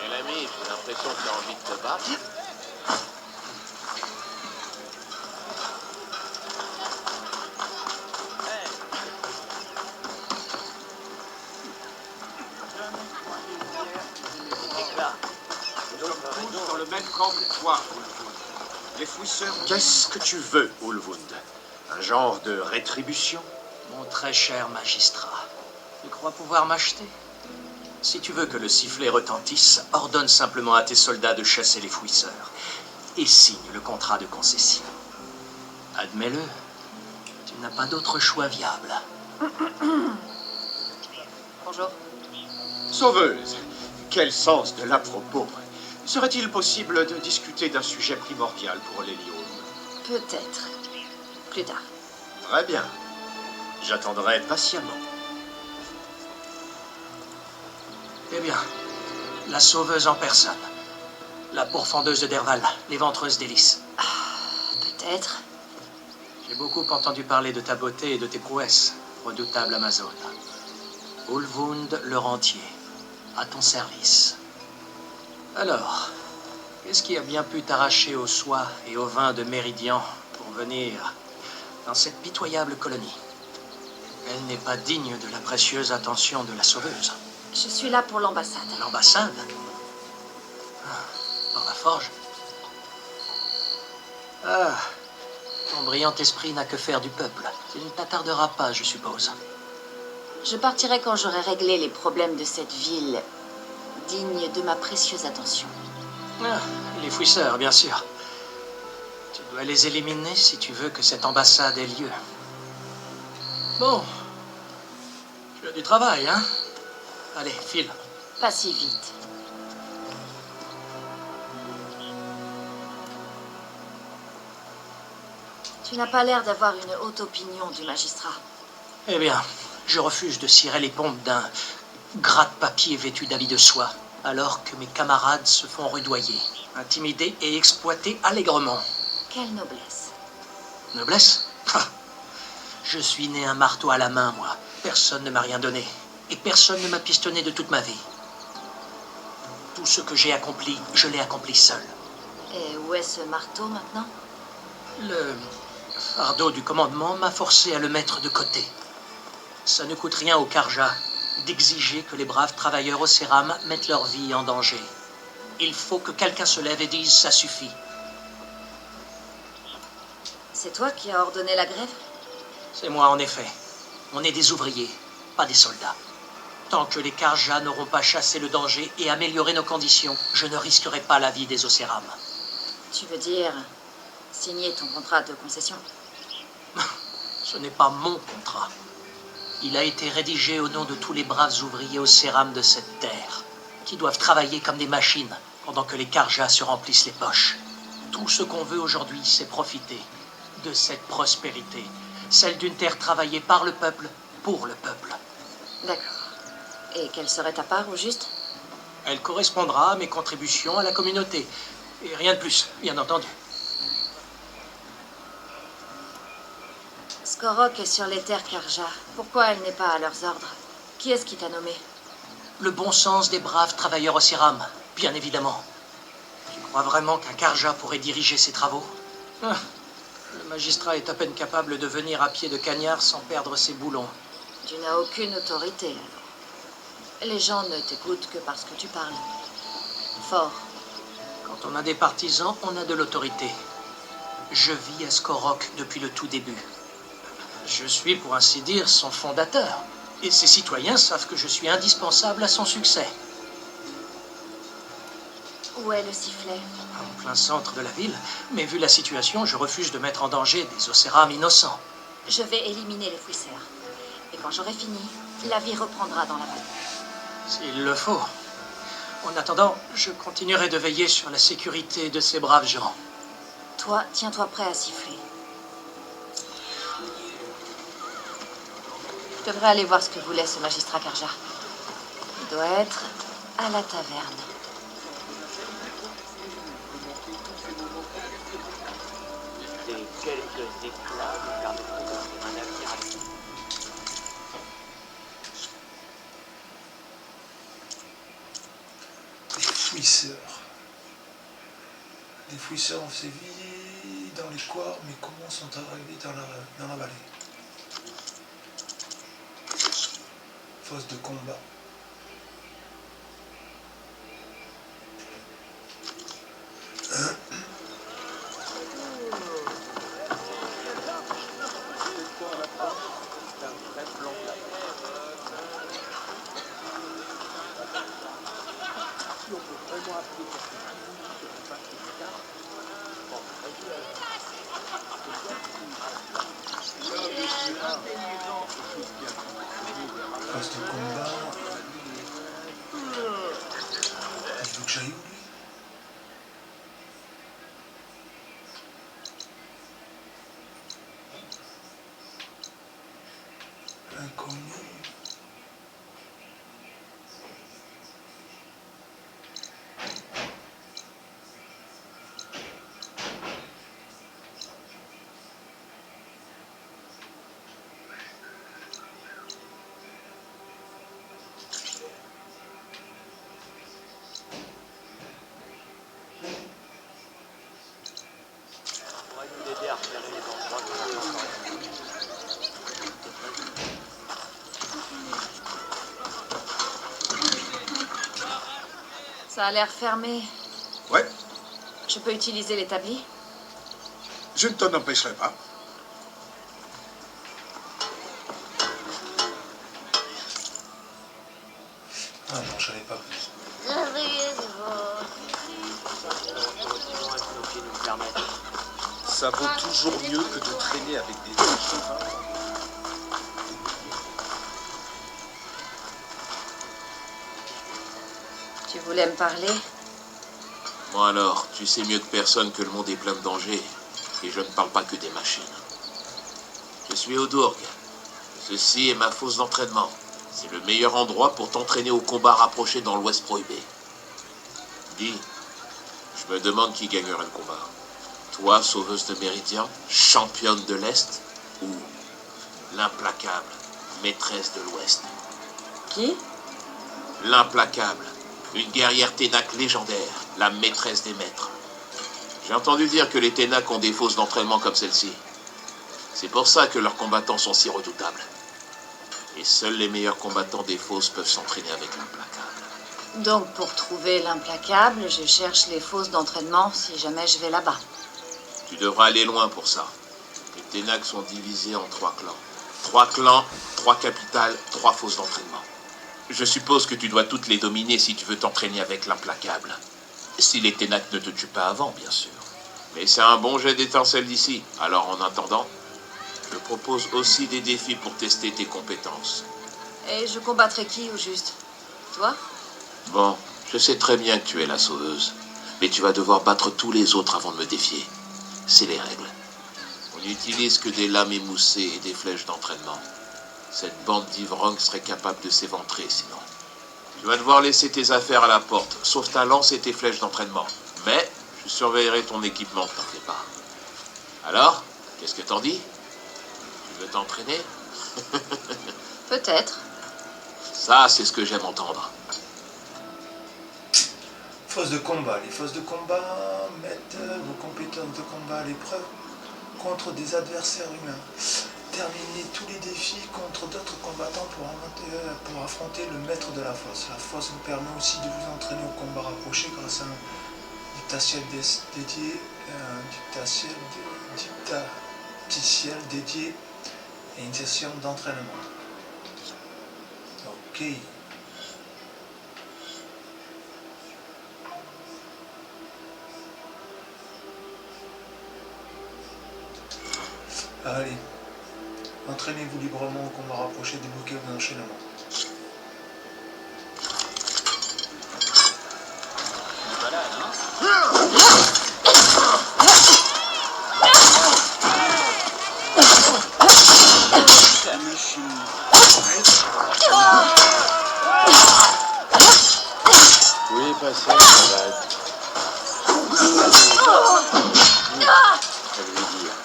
Et l'ami, j'ai l'impression que tu as envie de te battre. Dans le même camp que toi, Ulvund. Les fouisseurs... Qu'est-ce que tu veux, Ulvund? Un genre de rétribution? Mon très cher magistrat, tu crois pouvoir m'acheter? Si tu veux que le sifflet retentisse, ordonne simplement à tes soldats de chasser les fouisseurs et signe le contrat de concession. Admets-le, tu n'as pas d'autre choix viable. Bonjour. Sauveuse, quel sens de l'à-propos. Serait-il possible de discuter d'un sujet primordial pour l'hélium? Peut-être. Plus tard. Très bien. J'attendrai patiemment. Eh bien, la sauveuse en personne. La pourfendeuse de Derval, l'éventreuse d'hélice. Peut-être. J'ai beaucoup entendu parler de ta beauté et de tes prouesses, redoutable Amazone. Ulvund le rentier, à ton service. Alors, qu'est-ce qui a bien pu t'arracher aux soies et au vin de Méridian pour venir dans cette pitoyable colonie? Elle n'est pas digne de la précieuse attention de la sauveuse. Je suis là pour l'ambassade. L'ambassade? Dans la forge? Ah, ton brillant esprit n'a que faire du peuple. Tu ne t'attarderas pas, je suppose. Je partirai quand j'aurai réglé les problèmes de cette ville, digne de ma précieuse attention. Ah, les fouisseurs, bien sûr. Tu dois les éliminer si tu veux que cette ambassade ait lieu. Bon. Tu as du travail, hein? Allez, file. Pas si vite. Tu n'as pas l'air d'avoir une haute opinion du magistrat. Eh bien, je refuse de cirer les pompes d'un gratte-papier vêtu d'habits de soie, alors que mes camarades se font rudoyer, intimider et exploiter allègrement. Quelle noblesse. Noblesse? Je suis né un marteau à la main, moi. Personne ne m'a rien donné. Et personne ne m'a pistonné de toute ma vie. Tout ce que j'ai accompli, je l'ai accompli seul. Et où est ce marteau maintenant? Le fardeau du commandement m'a forcé à le mettre de côté. Ça ne coûte rien au Karja d'exiger que les braves travailleurs au Céram mettent leur vie en danger. Il faut que quelqu'un se lève et dise « ça suffit ». C'est toi qui as ordonné la grève? C'est moi, en effet. On est des ouvriers, pas des soldats. Tant que les Karja n'auront pas chassé le danger et amélioré nos conditions, je ne risquerai pas la vie des Océram. Tu veux dire signer ton contrat de concession? Ce n'est pas mon contrat. Il a été rédigé au nom de tous les braves ouvriers Océram de cette terre, qui doivent travailler comme des machines, pendant que les Karjas se remplissent les poches. Tout ce qu'on veut aujourd'hui, c'est profiter de cette prospérité, celle d'une terre travaillée par le peuple, pour le peuple. D'accord. Et quelle serait ta part, au juste? Elle correspondra à mes contributions à la communauté. Et rien de plus, bien entendu. Skorok est sur les terres Karja. Pourquoi elle n'est pas à leurs ordres? Qui est-ce qui t'a nommé? Le bon sens des braves travailleurs au Siram, bien évidemment. Tu crois vraiment qu'un Karja pourrait diriger ces travaux? Le magistrat est à peine capable de venir à pied de cagnard sans perdre ses boulons. Tu n'as aucune autorité, alors. Les gens ne t'écoutent que parce que tu parles. Fort. Quand on a des partisans, on a de l'autorité. Je vis à Skorok depuis le tout début. Je suis, pour ainsi dire, son fondateur. Et ses citoyens savent que je suis indispensable à son succès. Où est le sifflet? En plein centre de la ville, mais vu la situation, je refuse de mettre en danger des Océram innocents. Je vais éliminer les fouisseurs. Et quand j'aurai fini, la vie reprendra dans la vallée. S'il le faut. En attendant, je continuerai de veiller sur la sécurité de ces braves gens. Toi, tiens-toi prêt à siffler. Je devrais aller voir ce que voulait ce magistrat Karja. Il doit être à la taverne. Et quelques éclats nous permettront d'offrir un avenir à l'île. Des fouisseurs. Les fouisseurs ont sévi dans les couards, mais comment sont arrivés dans la vallée? Fosse de combat. Poste de combat. Il faut que j'aille où, lui? Inconnu. Ça a l'air fermé. Ouais, Je peux utiliser l'établi? je ne t'en empêcherai pas. Ah non, j'avais pas vu. Ça vaut toujours mieux que de traîner avec des gens. Tu voulais me parler? Bon alors, tu sais mieux que personne que le monde est plein de dangers. Et je ne parle pas que des machines. Je suis au Dourg. Ceci est ma fosse d'entraînement. C'est le meilleur endroit pour t'entraîner au combat rapproché dans l'Ouest prohibé. Dis, je me demande qui gagnerait le combat. Toi, sauveuse de Méridien, championne de l'Est, ou l'implacable maîtresse de l'Ouest? Qui? L'implacable, une guerrière Ténac légendaire, la maîtresse des maîtres. J'ai entendu dire que les Ténac ont des fosses d'entraînement comme celle-ci. C'est pour ça que leurs combattants sont si redoutables. Et seuls les meilleurs combattants des fosses peuvent s'entraîner avec l'implacable. Donc, pour trouver l'implacable, je cherche les fosses d'entraînement si jamais je vais là-bas. Tu devras aller loin pour ça. Les Ténac sont divisés en 3 clans. 3 clans, 3 capitales, 3 fosses d'entraînement. Je suppose que tu dois toutes les dominer si tu veux t'entraîner avec l'implacable. Si les Ténac ne te tuent pas avant, bien sûr. Mais c'est un bon jet d'étincelles d'ici. Alors en attendant, je propose aussi des défis pour tester tes compétences. Et je combattrai qui, au juste? Toi? Bon, Je sais très bien que tu es la sauveuse, mais tu vas devoir battre tous les autres avant de me défier. C'est les règles. On n'utilise que des lames émoussées et des flèches d'entraînement. Cette bande d'ivrognes serait capable de s'éventrer sinon. Tu vas devoir laisser tes affaires à la porte, sauf ta lance et tes flèches d'entraînement. Mais je surveillerai ton équipement, t'en fais pas. Alors, qu'est-ce que t'en dis? Tu veux t'entraîner? Peut-être. Ça, c'est ce que j'aime entendre. Fosse de combat. Les fosses de combat mettent vos compétences de combat à l'épreuve contre des adversaires humains. Terminez tous les défis contre d'autres combattants pour affronter le maître de la fosse. La fosse vous permet aussi de vous entraîner au combat rapproché grâce à un dictatiel dédié et une session d'entraînement. Ok. Allez, entraînez-vous librement au combat rapproché, débloquez vos enchaînements. Oui, passez, ça va être. Je vais lui dire.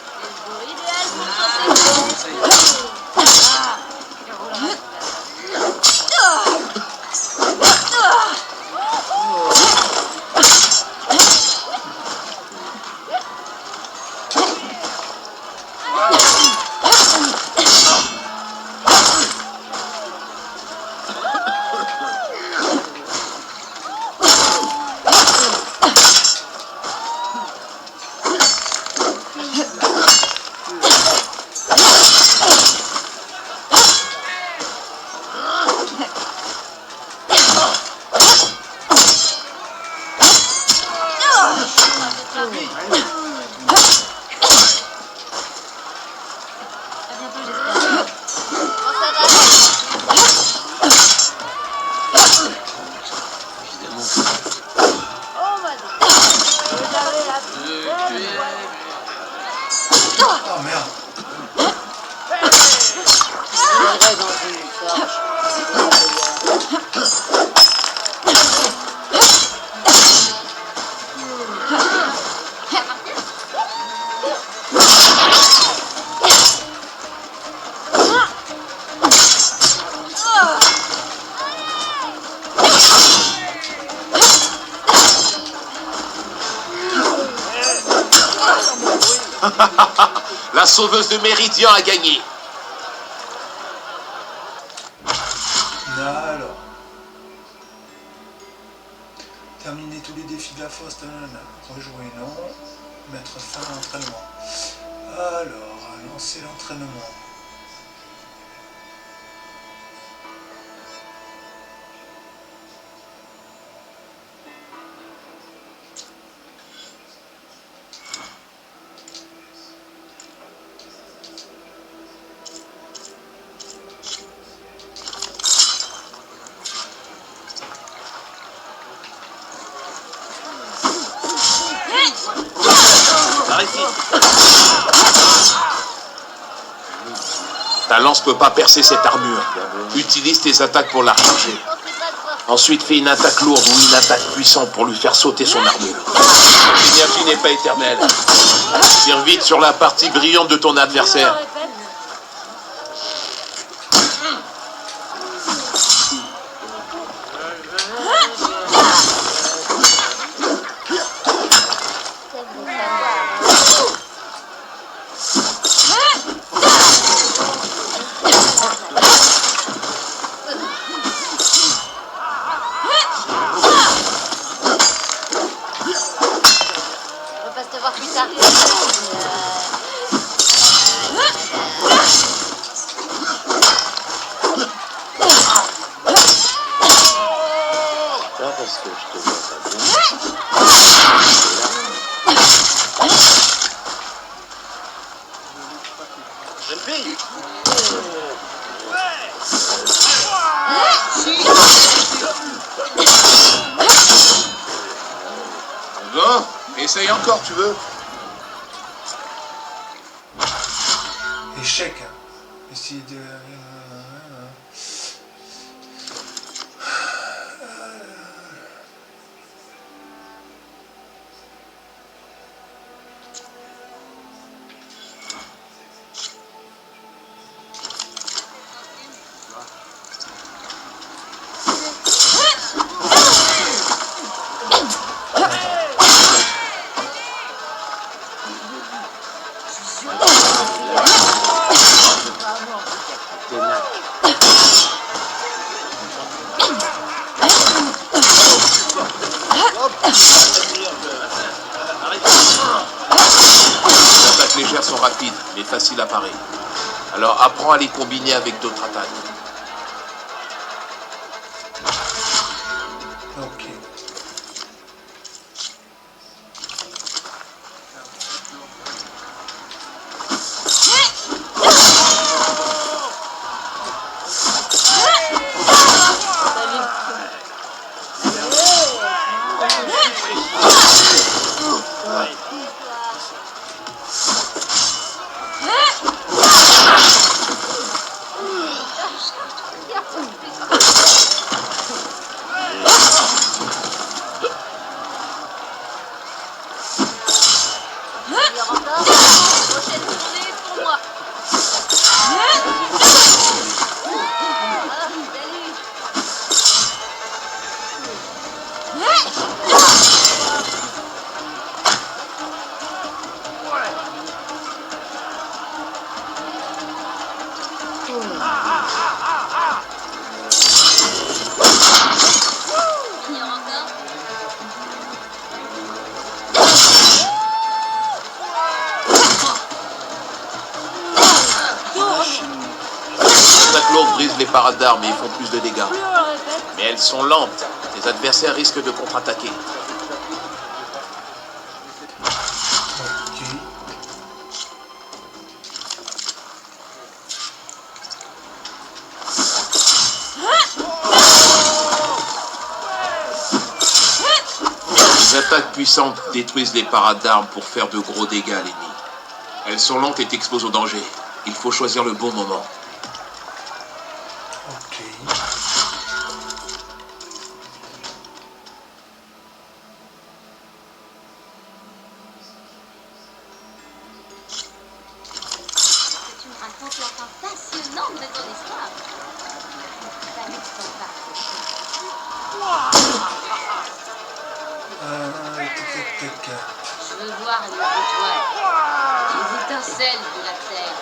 Oh merde. La sauveuse de Méridian a gagné. Alors. Terminez tous les défis de la fosse. Rejouer non. Mettre fin à l'entraînement. Alors, lancer l'entraînement. Par ici. Ta lance peut pas percer cette armure. Utilise tes attaques pour la recharger. Ensuite, fais une attaque lourde ou une attaque puissante pour lui faire sauter son armure. L'énergie n'est pas éternelle. Tire vite sur la partie brillante de ton adversaire. On va pas se voir plus tard. Pas parce que je te vois pas bien. Jeune fille. Bon, essaye encore, tu veux? Échec. Essayer de... Les attaques légères sont rapides, mais faciles à parer. Alors apprends à les combiner avec d'autres attaques. Ok. Les attaques lourdes brisent les parades d'armes et font plus de dégâts. Mais elles sont lentes. Tes adversaires risquent de contre-attaquer. Les attaques puissantes détruisent les parades d'armes pour faire de gros dégâts à l'ennemi. Elles sont lentes et t'exposent au danger. Il faut choisir le bon moment. Ok. Tu me racontes la fin passionnante de ton histoire. Salut, Je veux voir les étoiles, les étincelles de la terre.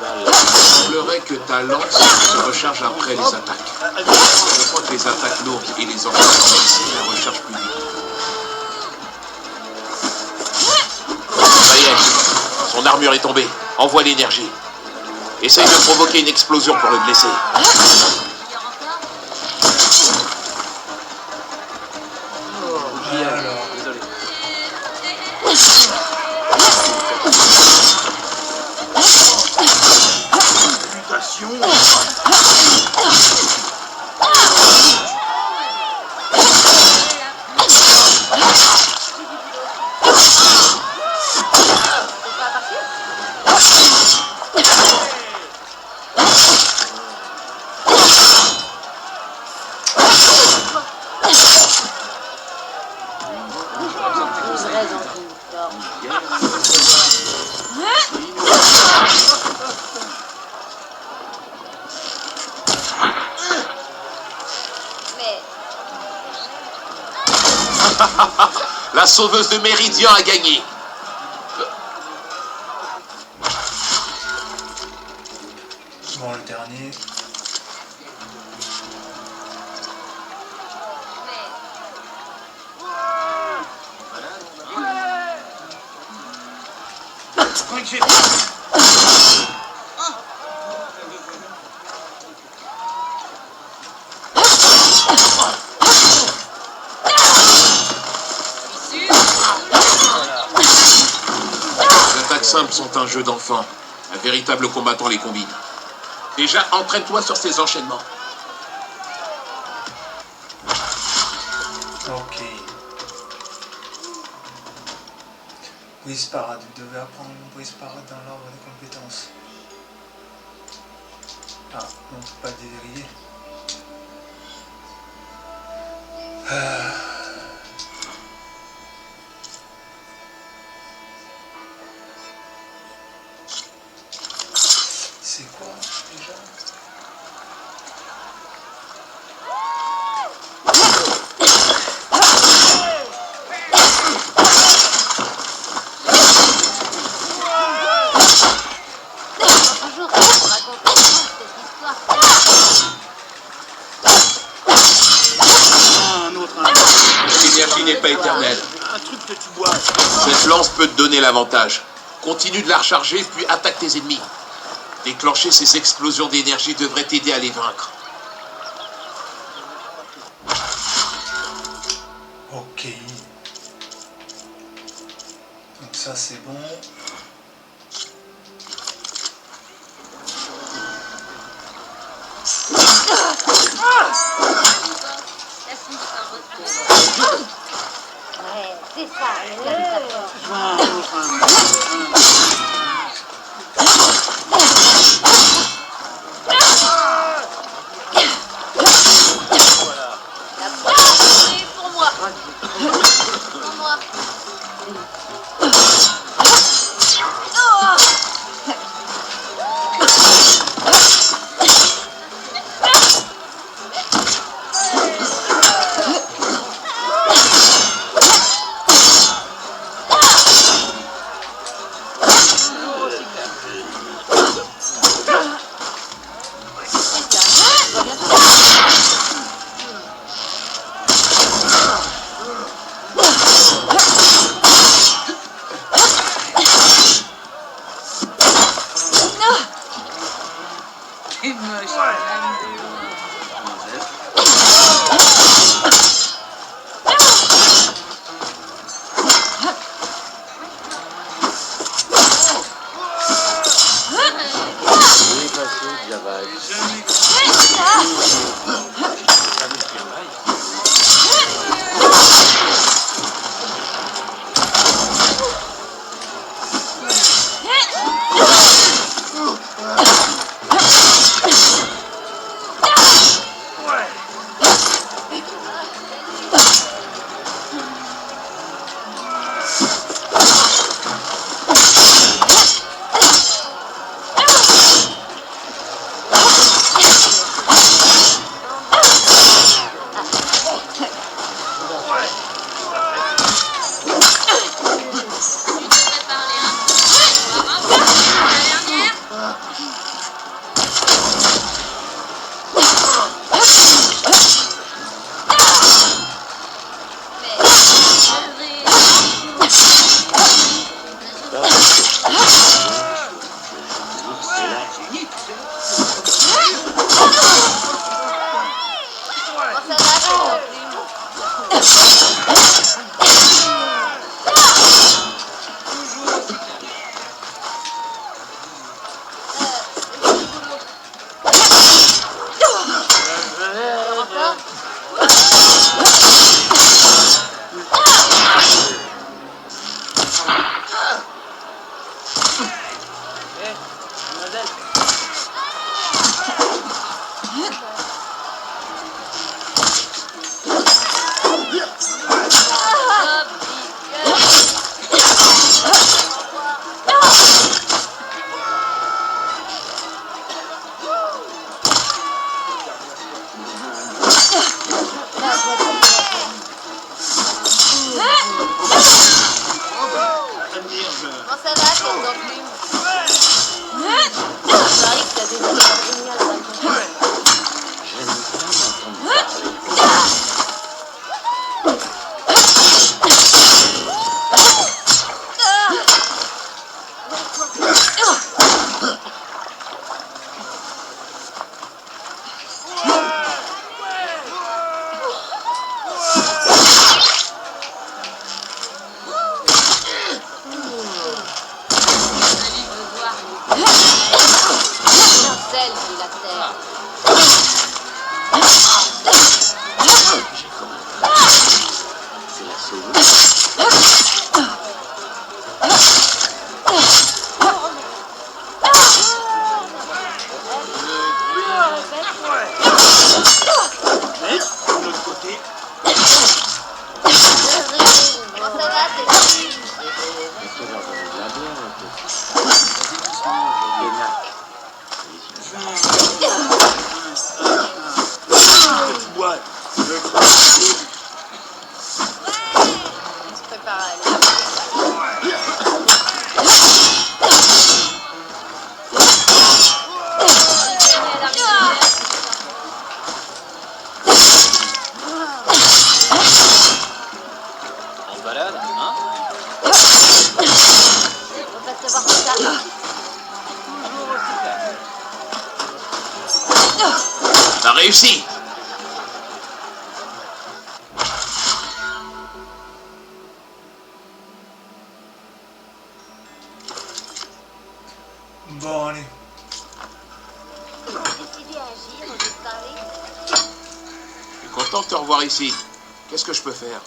Il semblerait que ta lance se recharge après les attaques. Je crois que les attaques lourdes et les enchaînements la rechargent plus vite. Ça y est, son armure est tombée. Envoie l'énergie. Essaye de provoquer une explosion pour le blesser. Désolé. La sauveuse de Méridien a gagné. Bon, le dernier. Les attaques simples sont un jeu d'enfant. Un véritable combattant les combine. Déjà, entraîne-toi sur ces enchaînements. Brise parade, vous devez apprendre une brise parade dans l'arbre des compétences. Ah, non, on peut pas déverrouiller. C'est quoi déjà? L'énergie n'est pas éternelle. Un truc que tu bois. Cette lance peut te donner l'avantage. Continue de la recharger, puis attaque tes ennemis. Déclencher ces explosions d'énergie devrait t'aider à les vaincre. Ok. Donc ça c'est bon. Ouais, c'est ça. Pour moi. Pour moi. T'as réussi! Bon, allez. Décidé à agir au lieu de parler. Je suis content de te revoir ici. Qu'est-ce que je peux faire?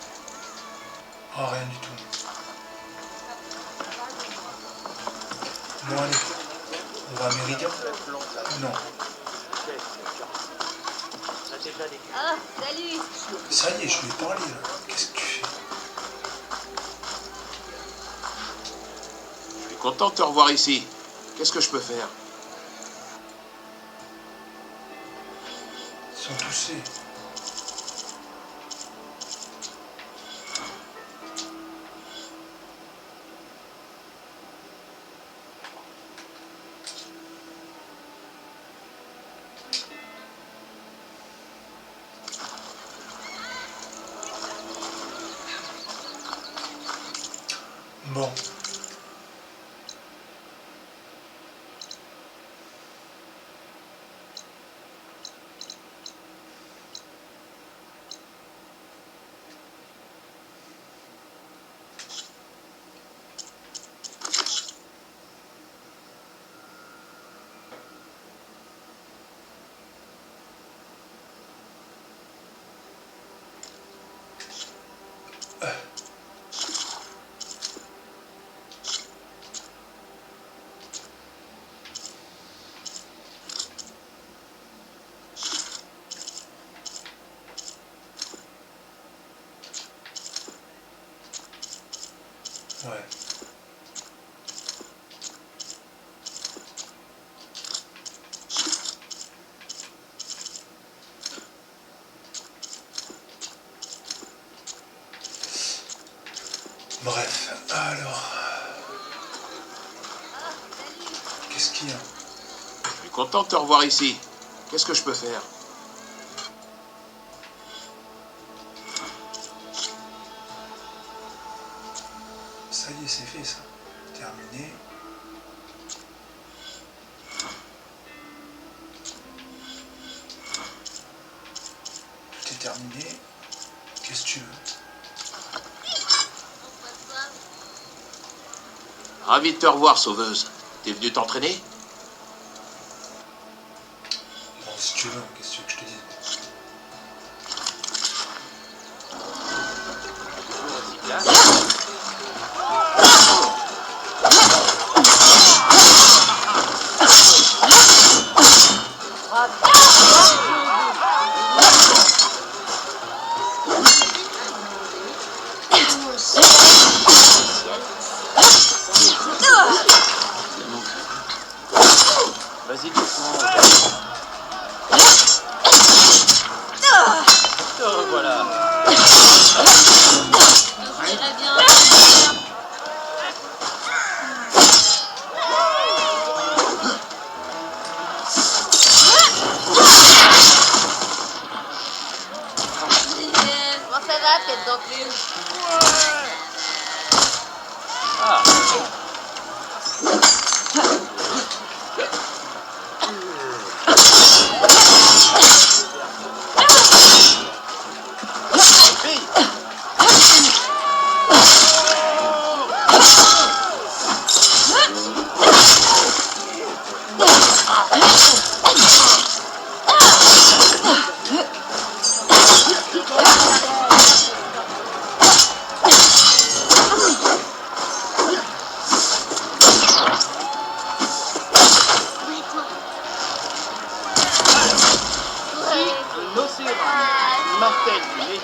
Oh, rien du tout. Bon, allez. On va à Méridian? Non. Ah, salut. Ça y est, je lui ai parlé, là. Qu'est-ce que tu fais? Je suis content de te revoir ici. Qu'est-ce que je peux faire? Ils sont toussés. Bon. Ouais. Bref, alors... Qu'est-ce qu'il y a? Je suis content de te revoir ici. Qu'est-ce que je peux faire? Ça y est, c'est fait, ça. Terminé. Tout est terminé. Qu'est-ce que tu veux? Ravi de te revoir, sauveuse. T'es venue t'entraîner? Bon, si tu veux, qu'est-ce que tu veux que je te dise? Vas-y, doucement. Te revoilà. J'irai bien. Comment ça va, tête d'enclume? Ah. Martel du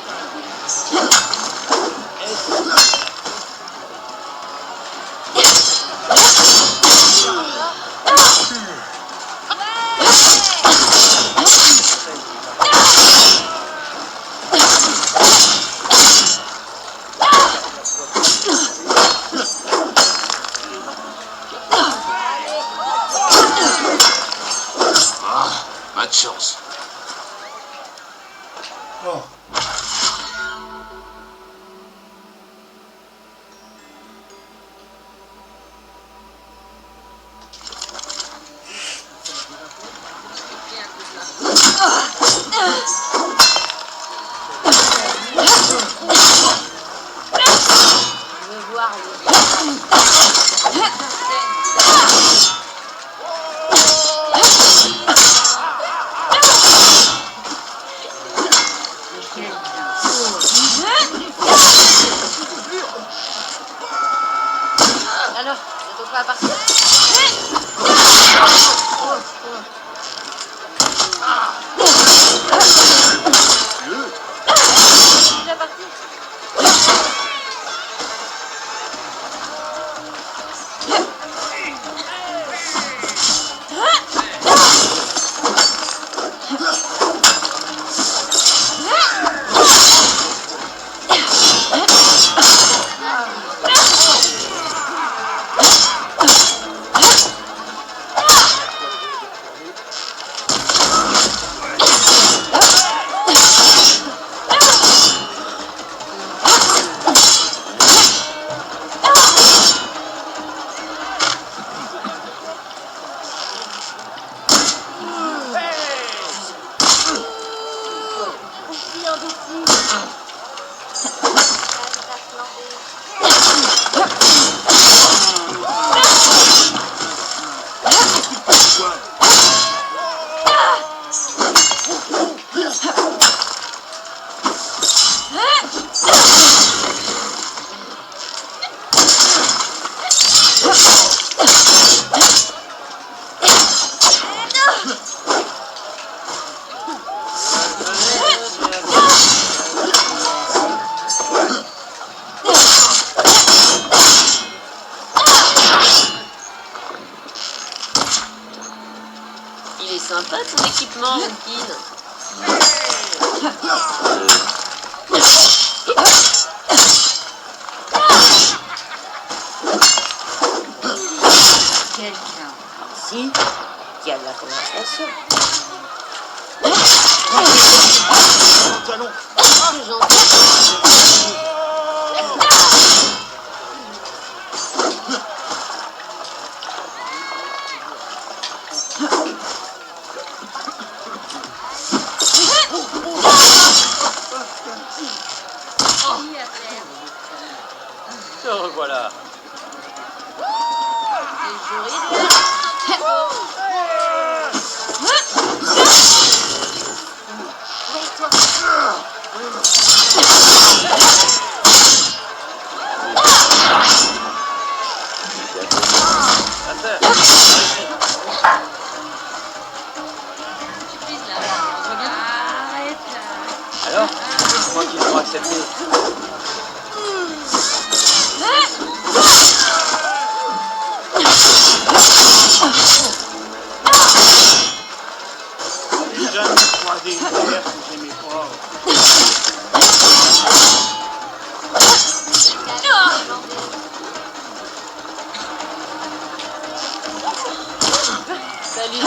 Ah, pas de chance. Bon. Je veux voir Alors, vous êtes prêts à partir? Déjà parti? Il est sympa ton équipement, Anakin. Quelqu'un ici qui a de la conversation. C'est gentil. Te revoilà. Alors, c'est moi qui l'ont accepté. J'ai jamais croisé une terre que j'aimais pas. Salut.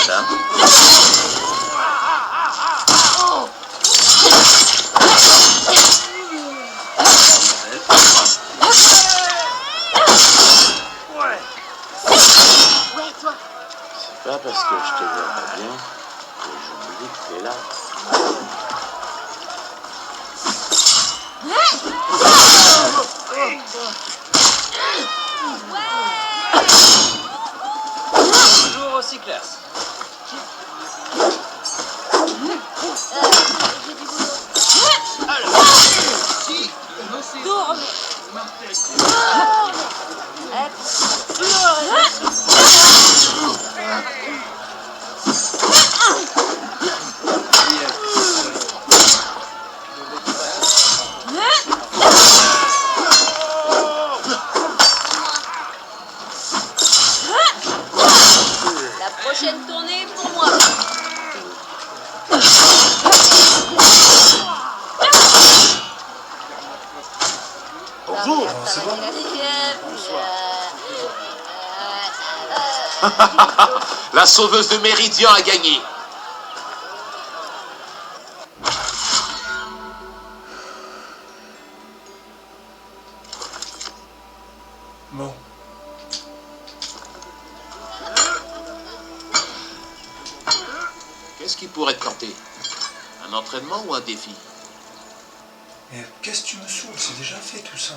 Ça C'est pas parce que je te vois pas bien que j'oublie que t'es là. Toujours aussi classe. La prochaine tournée pour moi. Bonjour. C'est bon. La sauveuse de Méridian a gagné. Bon. Qu'est-ce qui pourrait te tenter? Un entraînement ou un défi? Mais qu'est-ce que tu me saoules? C'est déjà fait tout ça.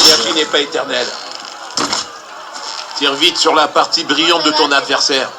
L'énergie n'est pas éternelle. Tire vite sur la partie brillante de ton adversaire.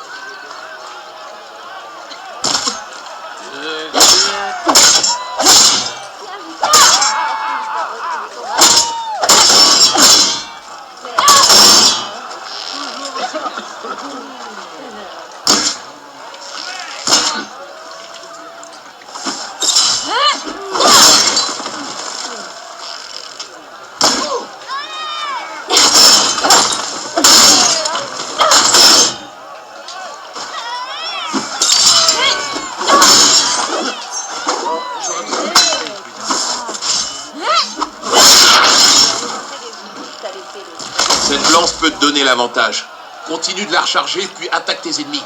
Cette lance peut te donner l'avantage. Continue de la recharger, puis attaque tes ennemis.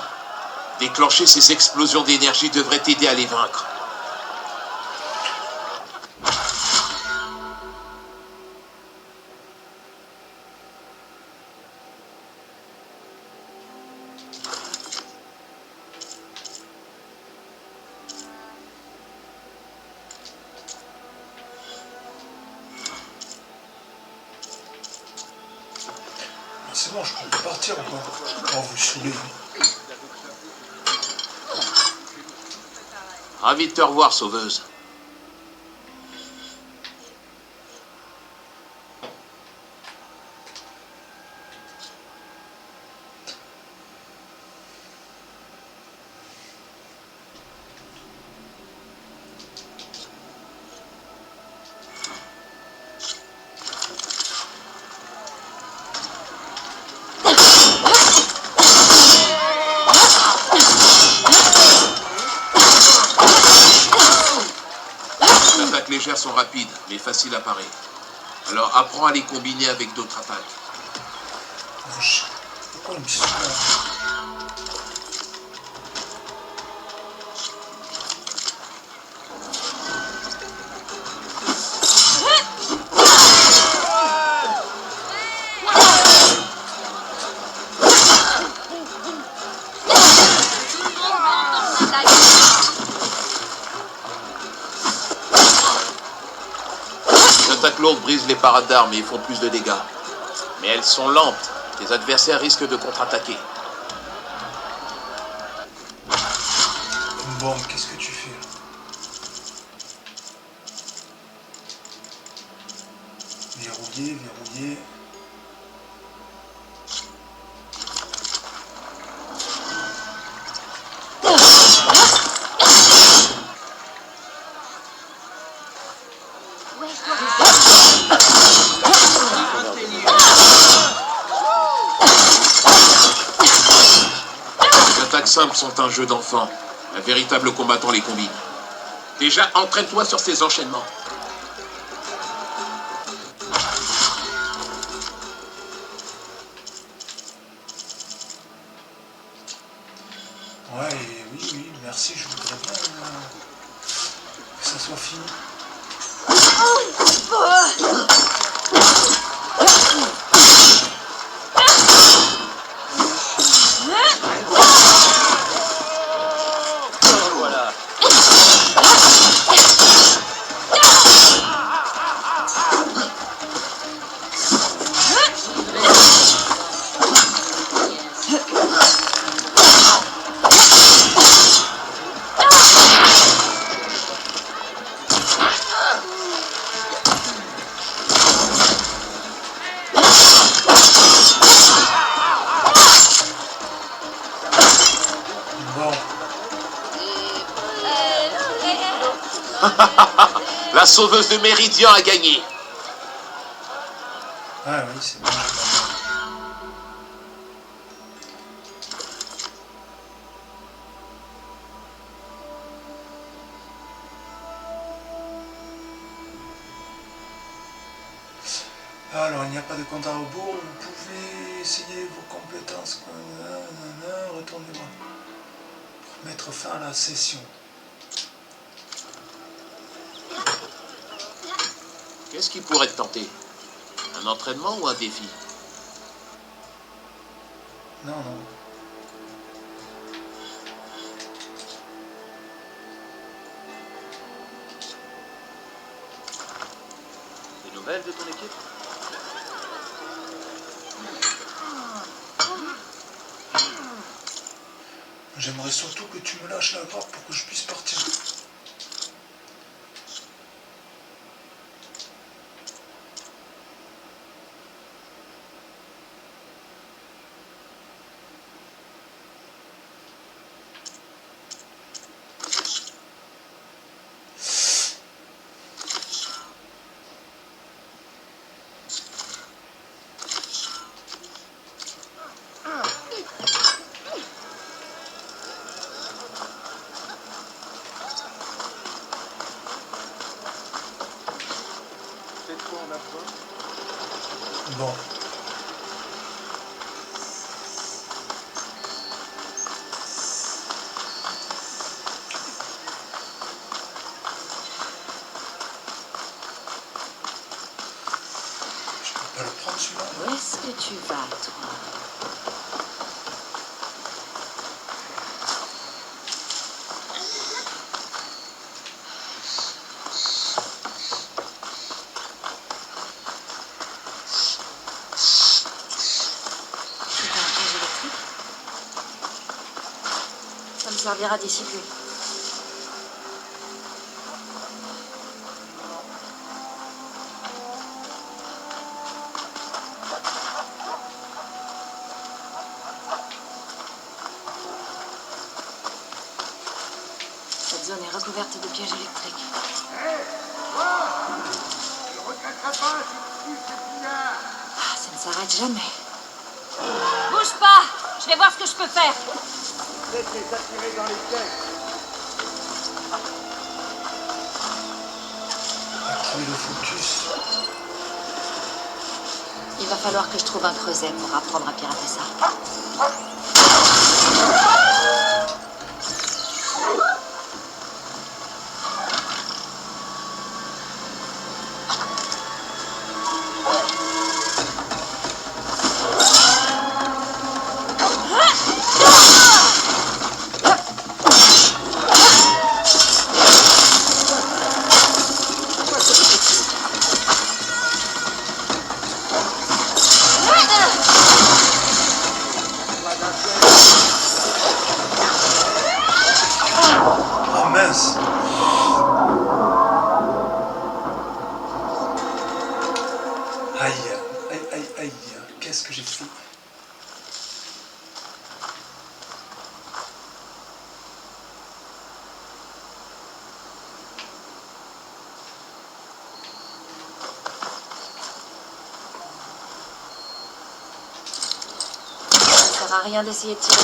Déclencher ces explosions d'énergie devrait t'aider à les vaincre. C'est bon, je peux partir ou quoi? Oh, vous saoulez. Ravi de te revoir, sauveuse. Les légères sont rapides, mais faciles à parer. Alors apprends à les combiner avec d'autres attaques. Pourquoi il me saoule? Les attaques lourdes brisent les parades d'armes et ils font plus de dégâts. Mais elles sont lentes. Tes adversaires risquent de contre-attaquer. Bon, qu'est-ce que tu fais? Verrouiller, verrouiller. Les attaques simples sont un jeu d'enfant. Un véritable combattant les combine. Déjà, entraîne-toi sur ces enchaînements. Ouais, oui, merci, je voudrais bien que ça soit fini. Voilà. La sauveuse de Méridian a gagné. Ah oui, c'est bon. Alors, il n'y a pas de compte à rebours. Vous pouvez essayer vos compétences. Retournez-moi. Pour mettre fin à la session. Qu'est-ce qui pourrait te tenter? Un entraînement ou un défi? Non, non. Des nouvelles de ton équipe? J'aimerais surtout que tu me lâches la grappe pour que je puisse partir. Bon. Je peux pas le prendre celui-là. Où est-ce que tu vas, toi? Ça me servira d'ici peu. Cette zone est recouverte de pièges électriques. Ah, ça ne s'arrête jamais. Bouge pas! Je vais voir ce que je peux faire. Laissez s'attirer dans les pièges. Activer le focus. Il va falloir que je trouve un creuset pour apprendre à pirater ça. Oh mince! Aïe, aïe, aïe, aïe, qu'est-ce que j'ai fait? Ça sert à rien d'essayer de tirer.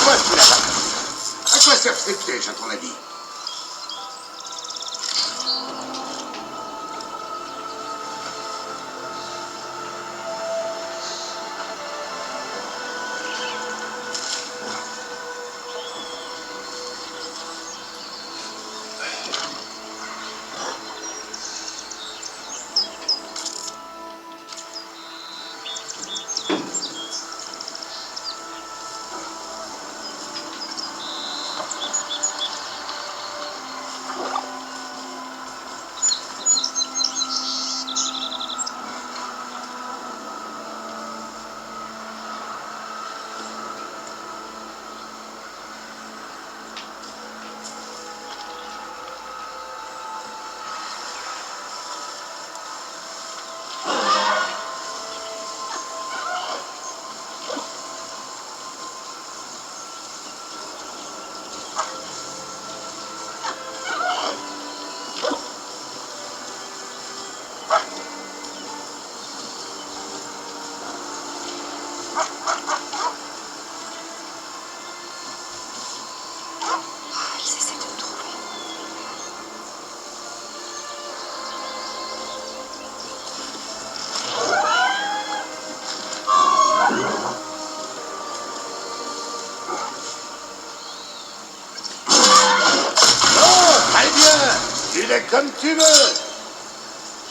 Pourquoi tu l'as pas fait? À quoi servent ces pièges, à ton avis? fais comme tu veux.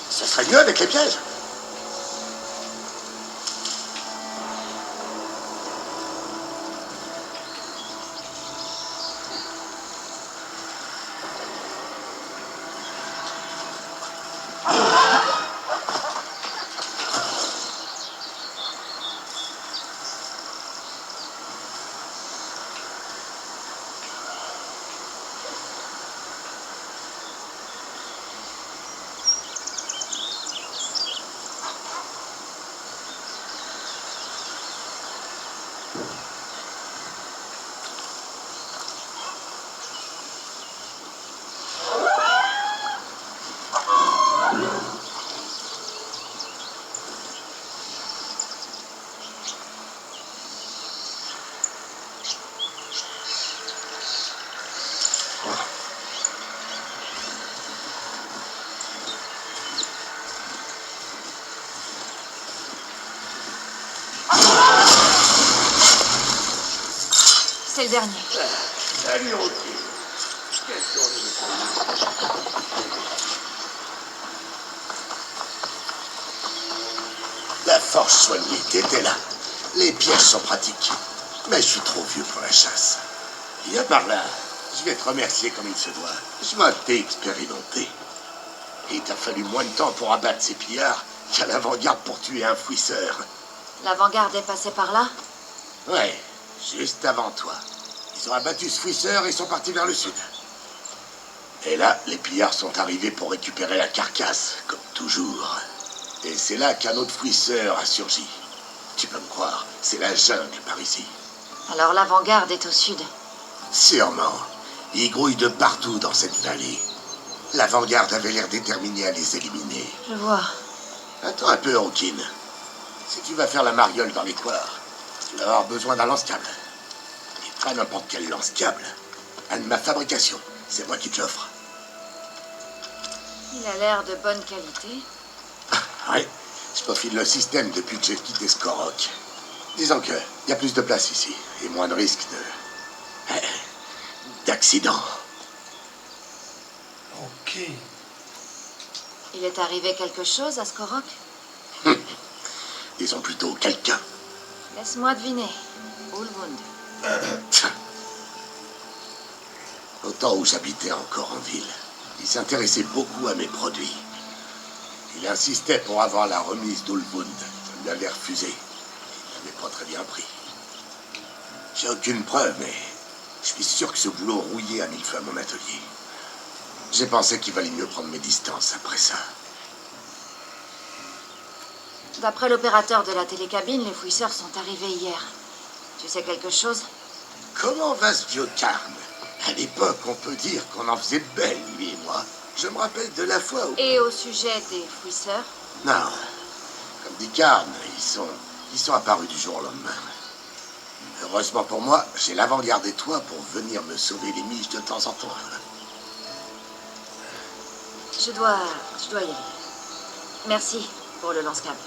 Ce serait mieux avec les pièges. C'est le dernier. Salut, Rocky. La force soignée, t'étais là. Les pièges sont pratiques. Mais je suis trop vieux pour la chasse. Viens par là. Je vais te remercier comme il se doit. Je vois que t'es expérimenté. Et il t'a fallu moins de temps pour abattre ces pillards qu'à l'avant-garde pour tuer un fouisseur. L'avant-garde est passée par là? Ouais, juste avant toi. Ils ont abattu ce fouisseur et sont partis vers le sud. Et là, les pillards sont arrivés pour récupérer la carcasse, comme toujours. Et c'est là qu'un autre fouisseur a surgi. Tu peux me croire, c'est la jungle par ici. Alors l'avant-garde est au sud. Sûrement. Ils grouillent de partout dans cette vallée. L'avant-garde avait l'air déterminée à les éliminer. Je vois. Attends un peu, Hawkin. Si tu vas faire la mariole dans les couloirs, tu vas avoir besoin d'un lance-câble. Et pas n'importe quel lance-câble. Un de ma fabrication. C'est moi qui te l'offre. Il a l'air de bonne qualité. Ouais, je peaufine le système depuis que j'ai quitté Skorok. Disons que y a plus de place ici et moins de risques d'accident. Ok. Il est arrivé quelque chose à Skorok? Disons plutôt quelqu'un. Laisse-moi deviner. Ulvund. Au temps où j'habitais encore en ville, il s'intéressait beaucoup à mes produits. Il insistait pour avoir la remise d'Ulvund. Je lui avais refusé. Il n'avait pas très bien pris. J'ai aucune preuve, mais je suis sûr que ce boulot rouillé a mis le feu à mon atelier. J'ai pensé qu'il valait mieux prendre mes distances après ça. D'après l'opérateur de la télécabine, les fouisseurs sont arrivés hier. Tu sais quelque chose? Comment va ce vieux Karn? À l'époque, on peut dire qu'on en faisait belle, lui et moi. Je me rappelle de la fois où... Et au sujet des fouisseurs? Non. Comme dit Karn, ils sont apparus du jour au lendemain. Heureusement pour moi, j'ai l'avant-garde et toi pour venir me sauver les miches de temps en temps. Je dois y aller. Merci pour le lance-câble.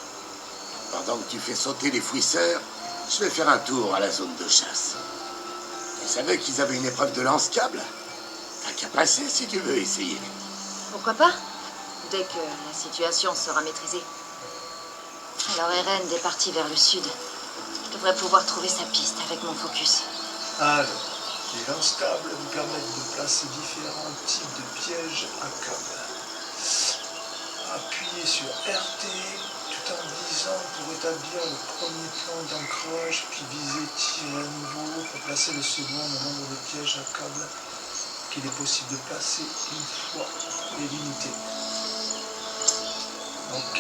Pendant que tu fais sauter les fouisseurs, je vais faire un tour à la zone de chasse. Tu savais qu'ils avaient une épreuve de lance-câble? T'as qu'à passer si tu veux essayer. Pourquoi pas? Dès que la situation sera maîtrisée. Alors Eren est parti vers le sud. Je devrais pouvoir trouver sa piste avec mon focus. Alors, les lance-câbles vous permettent de placer différents types de pièges à câbles. Appuyez sur RT tout en visant pour établir le premier plan d'ancrage, puis visez tirer à nouveau pour placer le second. Le nombre de pièges à câbles qu'il est possible de placer une fois est limité. Ok.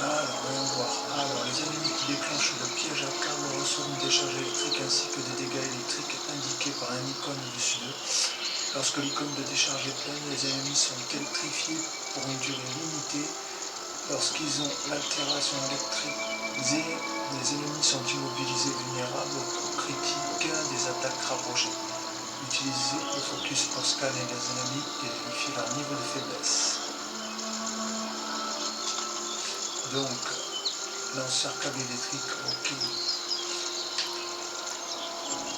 Alors, voyons voir. Alors, les ennemis qui déclenchent le piège à câble reçoivent une décharge électrique ainsi que des dégâts électriques indiqués par un icône au-dessus d'eux. Lorsque l'icône de décharge est pleine, les ennemis sont électrifiés pour une durée limitée. Lorsqu'ils ont l'altération électrisée, les ennemis sont immobilisés, vulnérables aux critiques des attaques rapprochées. Utilisez le focus pour scanner les ennemis et vérifier leur niveau de faiblesse. Donc, lanceur câble électrique, ok.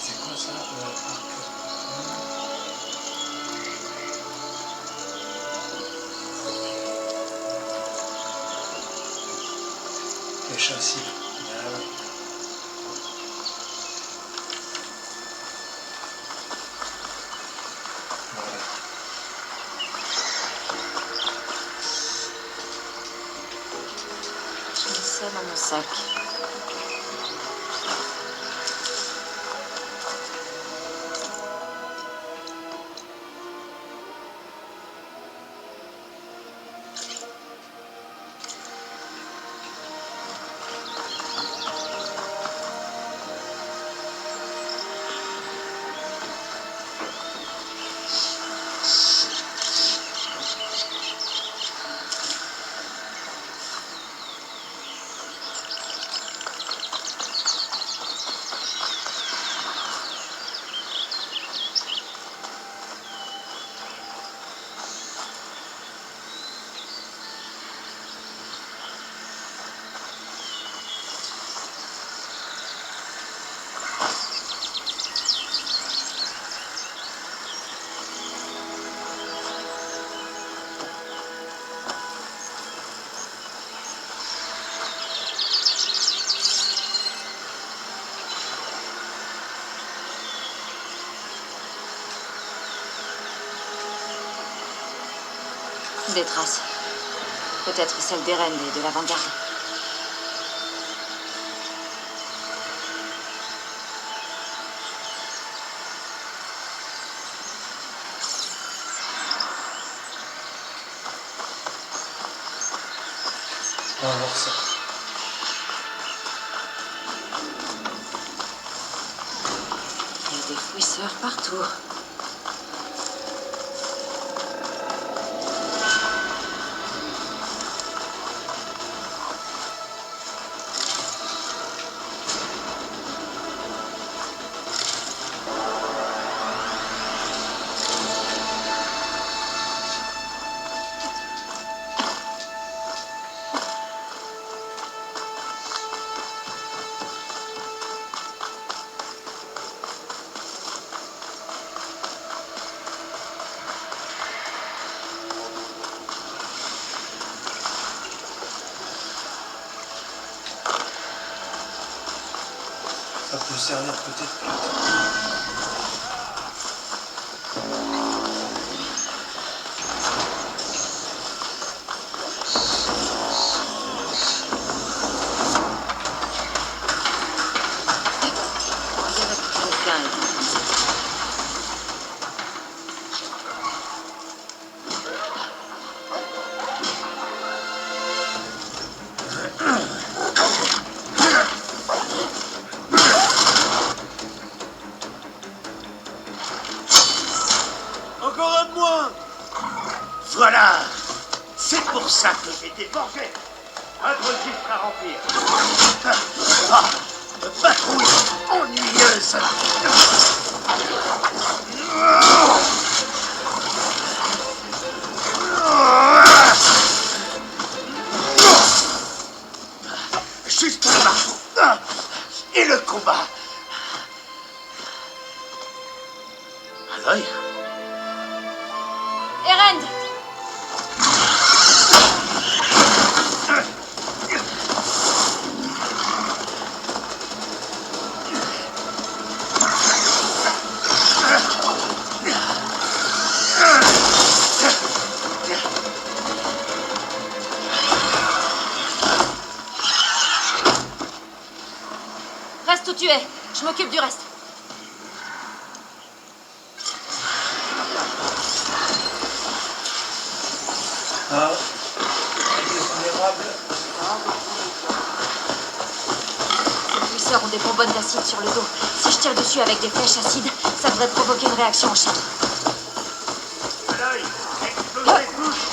C'est quoi ça? Arc. flèche acide. Ah ouais. Voilà. J'ai mis ça dans mon sac. Des traces. Peut-être celles d'Eren et de l'avant-garde. On va voir ça. Il y a des fouisseurs partout. Ça peut servir peut-être. Encore un de moins. Voilà. C'est pour ça que j'ai été forgé. Un registre à remplir. Une patrouille ennuyeuse. Juste le marteau. Et le combat. Aloy. Eren! Reste où tu es. Je m'occupe du reste. Ah, des vulnérables. Ces fouisseurs ont des bonbonnes d'acide sur le dos. Si je tire dessus avec des flèches acides, ça devrait provoquer une réaction en chaîne. Aloy, explose les touches.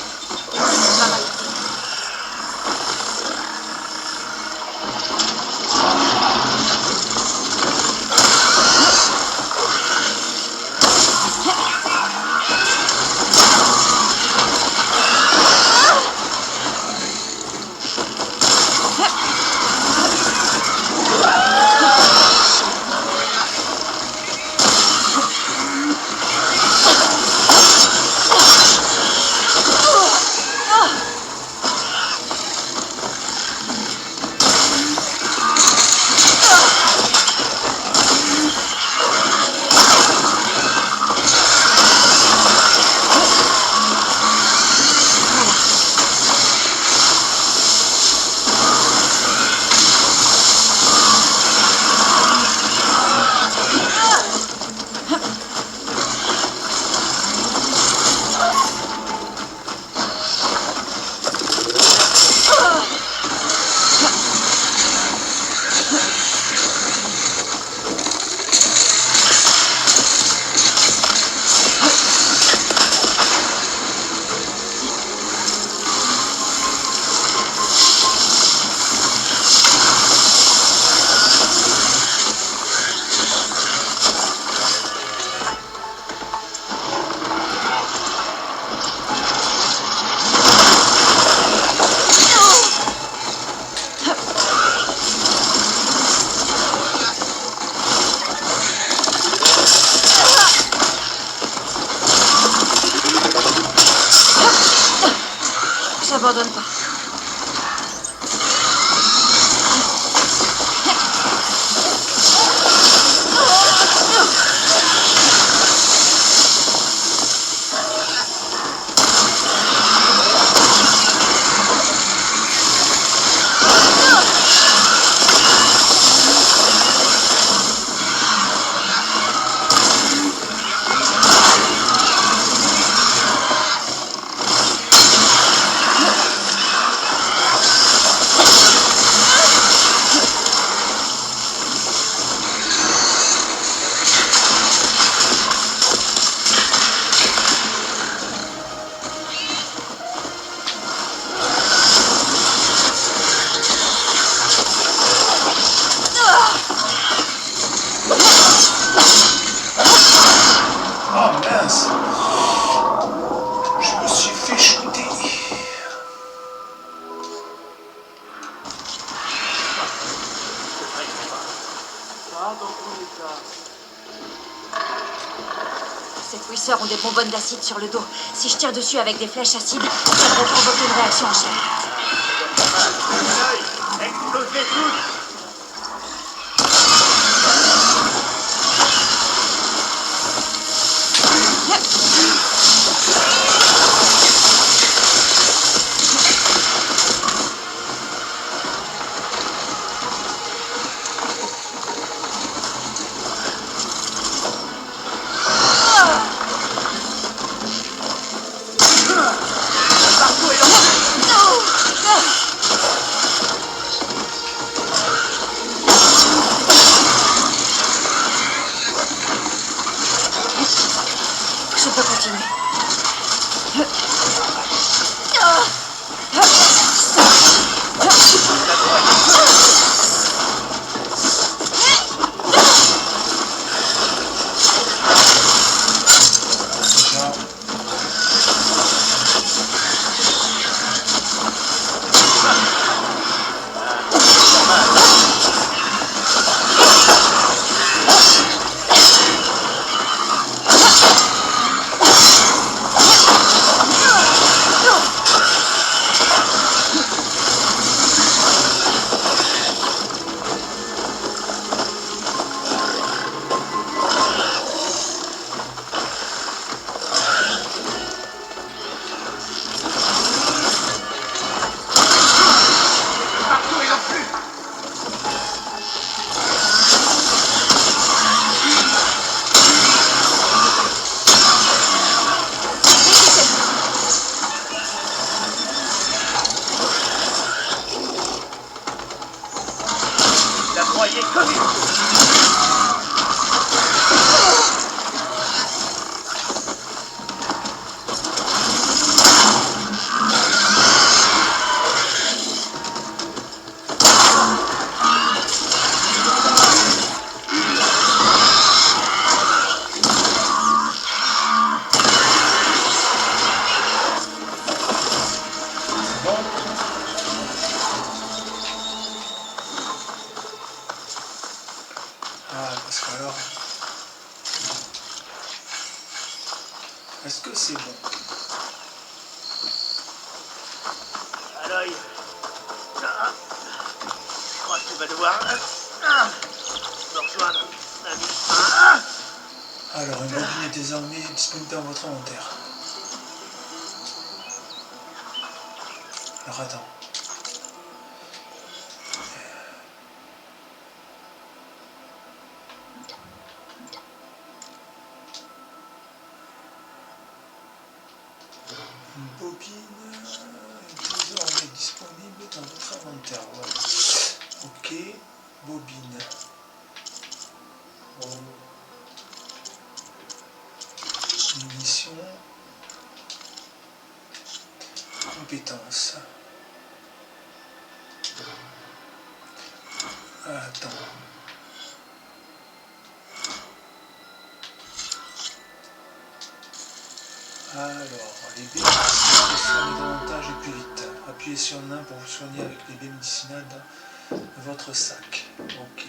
n'abandonne pas. Oh mince! Je me suis fait shooter. Ces fouisseurs ont des bonbonnes d'acide sur le dos. Si je tire dessus avec des flèches acides, ça devrait provoquer une réaction en chaîne. Explosez tous! Je peux continuer. La broyée comme il faut. Ah, parce que alors... Est-ce que c'est bon? Aloy, je crois que tu vas devoir me rejoindre, ami. Alors, une bobine est désormais disponible dans votre inventaire. Alors, attends. Une bobine est désormais disponible dans votre inventaire. Voilà. Ok, bobine. Munitions. Compétences. Attends. Alors, les baies médicinales vous soignent davantage et plus vite. Appuyez sur le nain pour vous soigner avec les baies médicinales dans votre sac. Ok.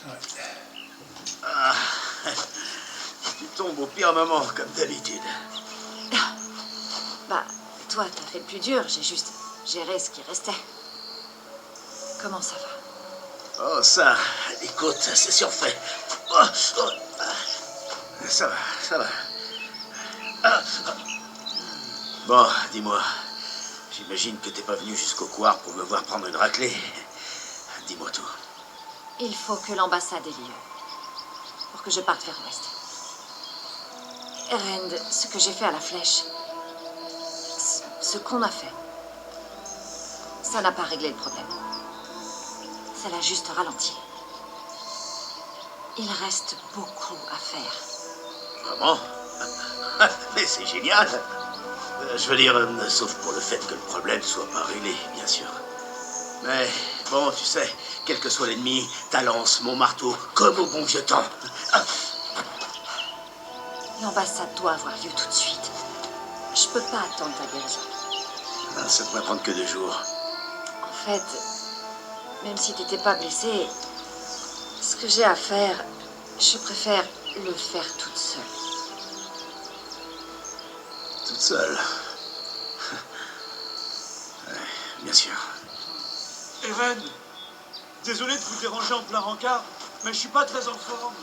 Ouais. tombe au pire moment, comme d'habitude. Bah, toi, t'as fait le plus dur. J'ai juste géré ce qui restait. Comment ça va? Oh, ça, écoute, c'est surfait. Oh, oh. Ça va, ça va. Bon, dis-moi, j'imagine que t'es pas venu jusqu'au couloir pour me voir prendre une raclée. Dis-moi tout. Il faut que l'ambassade ait lieu pour que je parte vers l'ouest. Erend, ce que j'ai fait à la flèche, ce qu'on a fait, ça n'a pas réglé le problème. Ça l'a juste ralenti. Il reste beaucoup à faire. Vraiment? Mais c'est génial. Je veux dire, sauf pour le fait que le problème soit pas réglé, bien sûr. Mais bon, tu sais, quel que soit l'ennemi, ta lance, mon marteau, comme au bon vieux temps. L'ambassade doit avoir lieu tout de suite. Je peux pas attendre ta guérison. Ça devrait prendre que 2 jours. En fait, même si t'étais pas blessé, ce que j'ai à faire, je préfère le faire toute seule. Toute seule? Ouais, bien sûr. Eren, désolé de vous déranger en plein rencard, mais je suis pas très en forme.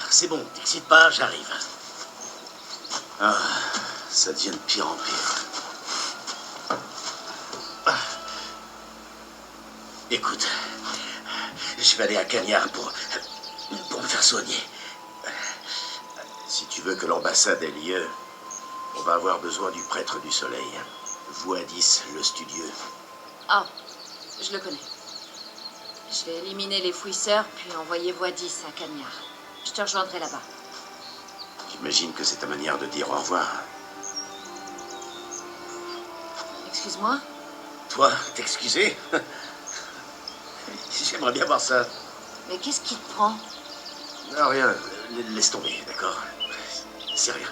C'est bon, t'excites pas, j'arrive. Ah, ça devient de pire en pire. Ah. Écoute, je vais aller à Cagnard pour me faire soigner. Si tu veux que l'ambassade ait lieu, on va avoir besoin du prêtre du soleil. Voadis, le studieux. Ah, je le connais. Je vais éliminer les fouisseurs, puis envoyer Voadis à Cagnard. Je te rejoindrai là-bas. J'imagine que c'est ta manière de dire au revoir. Excuse-moi? Toi, t'excuser? J'aimerais bien voir ça. Mais qu'est-ce qui te prend? Non, rien. Laisse tomber, d'accord? C'est rien.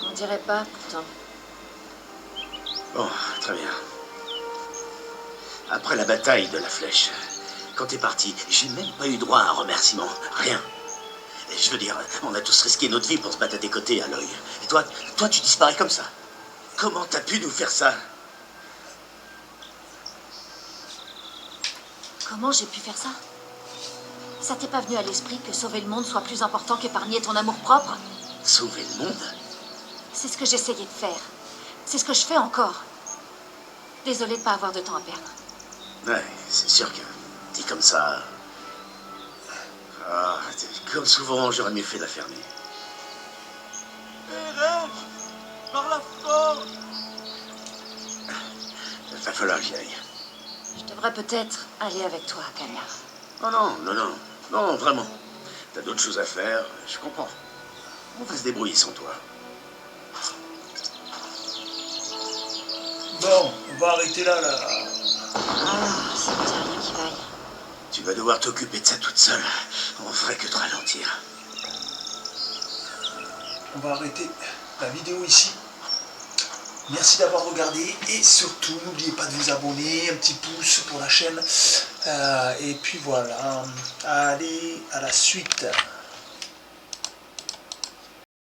On dirait pas, pourtant. Bon, très bien. Après la bataille de la flèche, quand t'es parti, j'ai même pas eu droit à un remerciement. Rien. Et je veux dire, on a tous risqué notre vie pour se battre à tes côtés, Aloy. Et toi, tu disparais comme ça. Comment t'as pu nous faire ça? Comment j'ai pu faire ça? Ça t'est pas venu à l'esprit que sauver le monde soit plus important qu'épargner ton amour-propre? Sauver le monde? C'est ce que j'essayais de faire. C'est ce que je fais encore. Désolée de pas avoir de temps à perdre. Ouais, c'est sûr que dit comme ça... Ah, comme souvent, j'aurais mieux fait de la fermer. Eren, par la force! Il va falloir que j'y aille. Je devrais peut-être aller avec toi à Cagnard. Oh non, non, non. Non, vraiment. T'as d'autres choses à faire, je comprends. On va se débrouiller sans toi. Bon, on va arrêter là. Ah, ça me dit rien qui vaille. Tu vas devoir t'occuper de ça toute seule. On ferait que de ralentir. On va arrêter la vidéo ici. Merci d'avoir regardé et surtout n'oubliez pas de vous abonner, un petit pouce pour la chaîne. Et puis voilà, allez à la suite.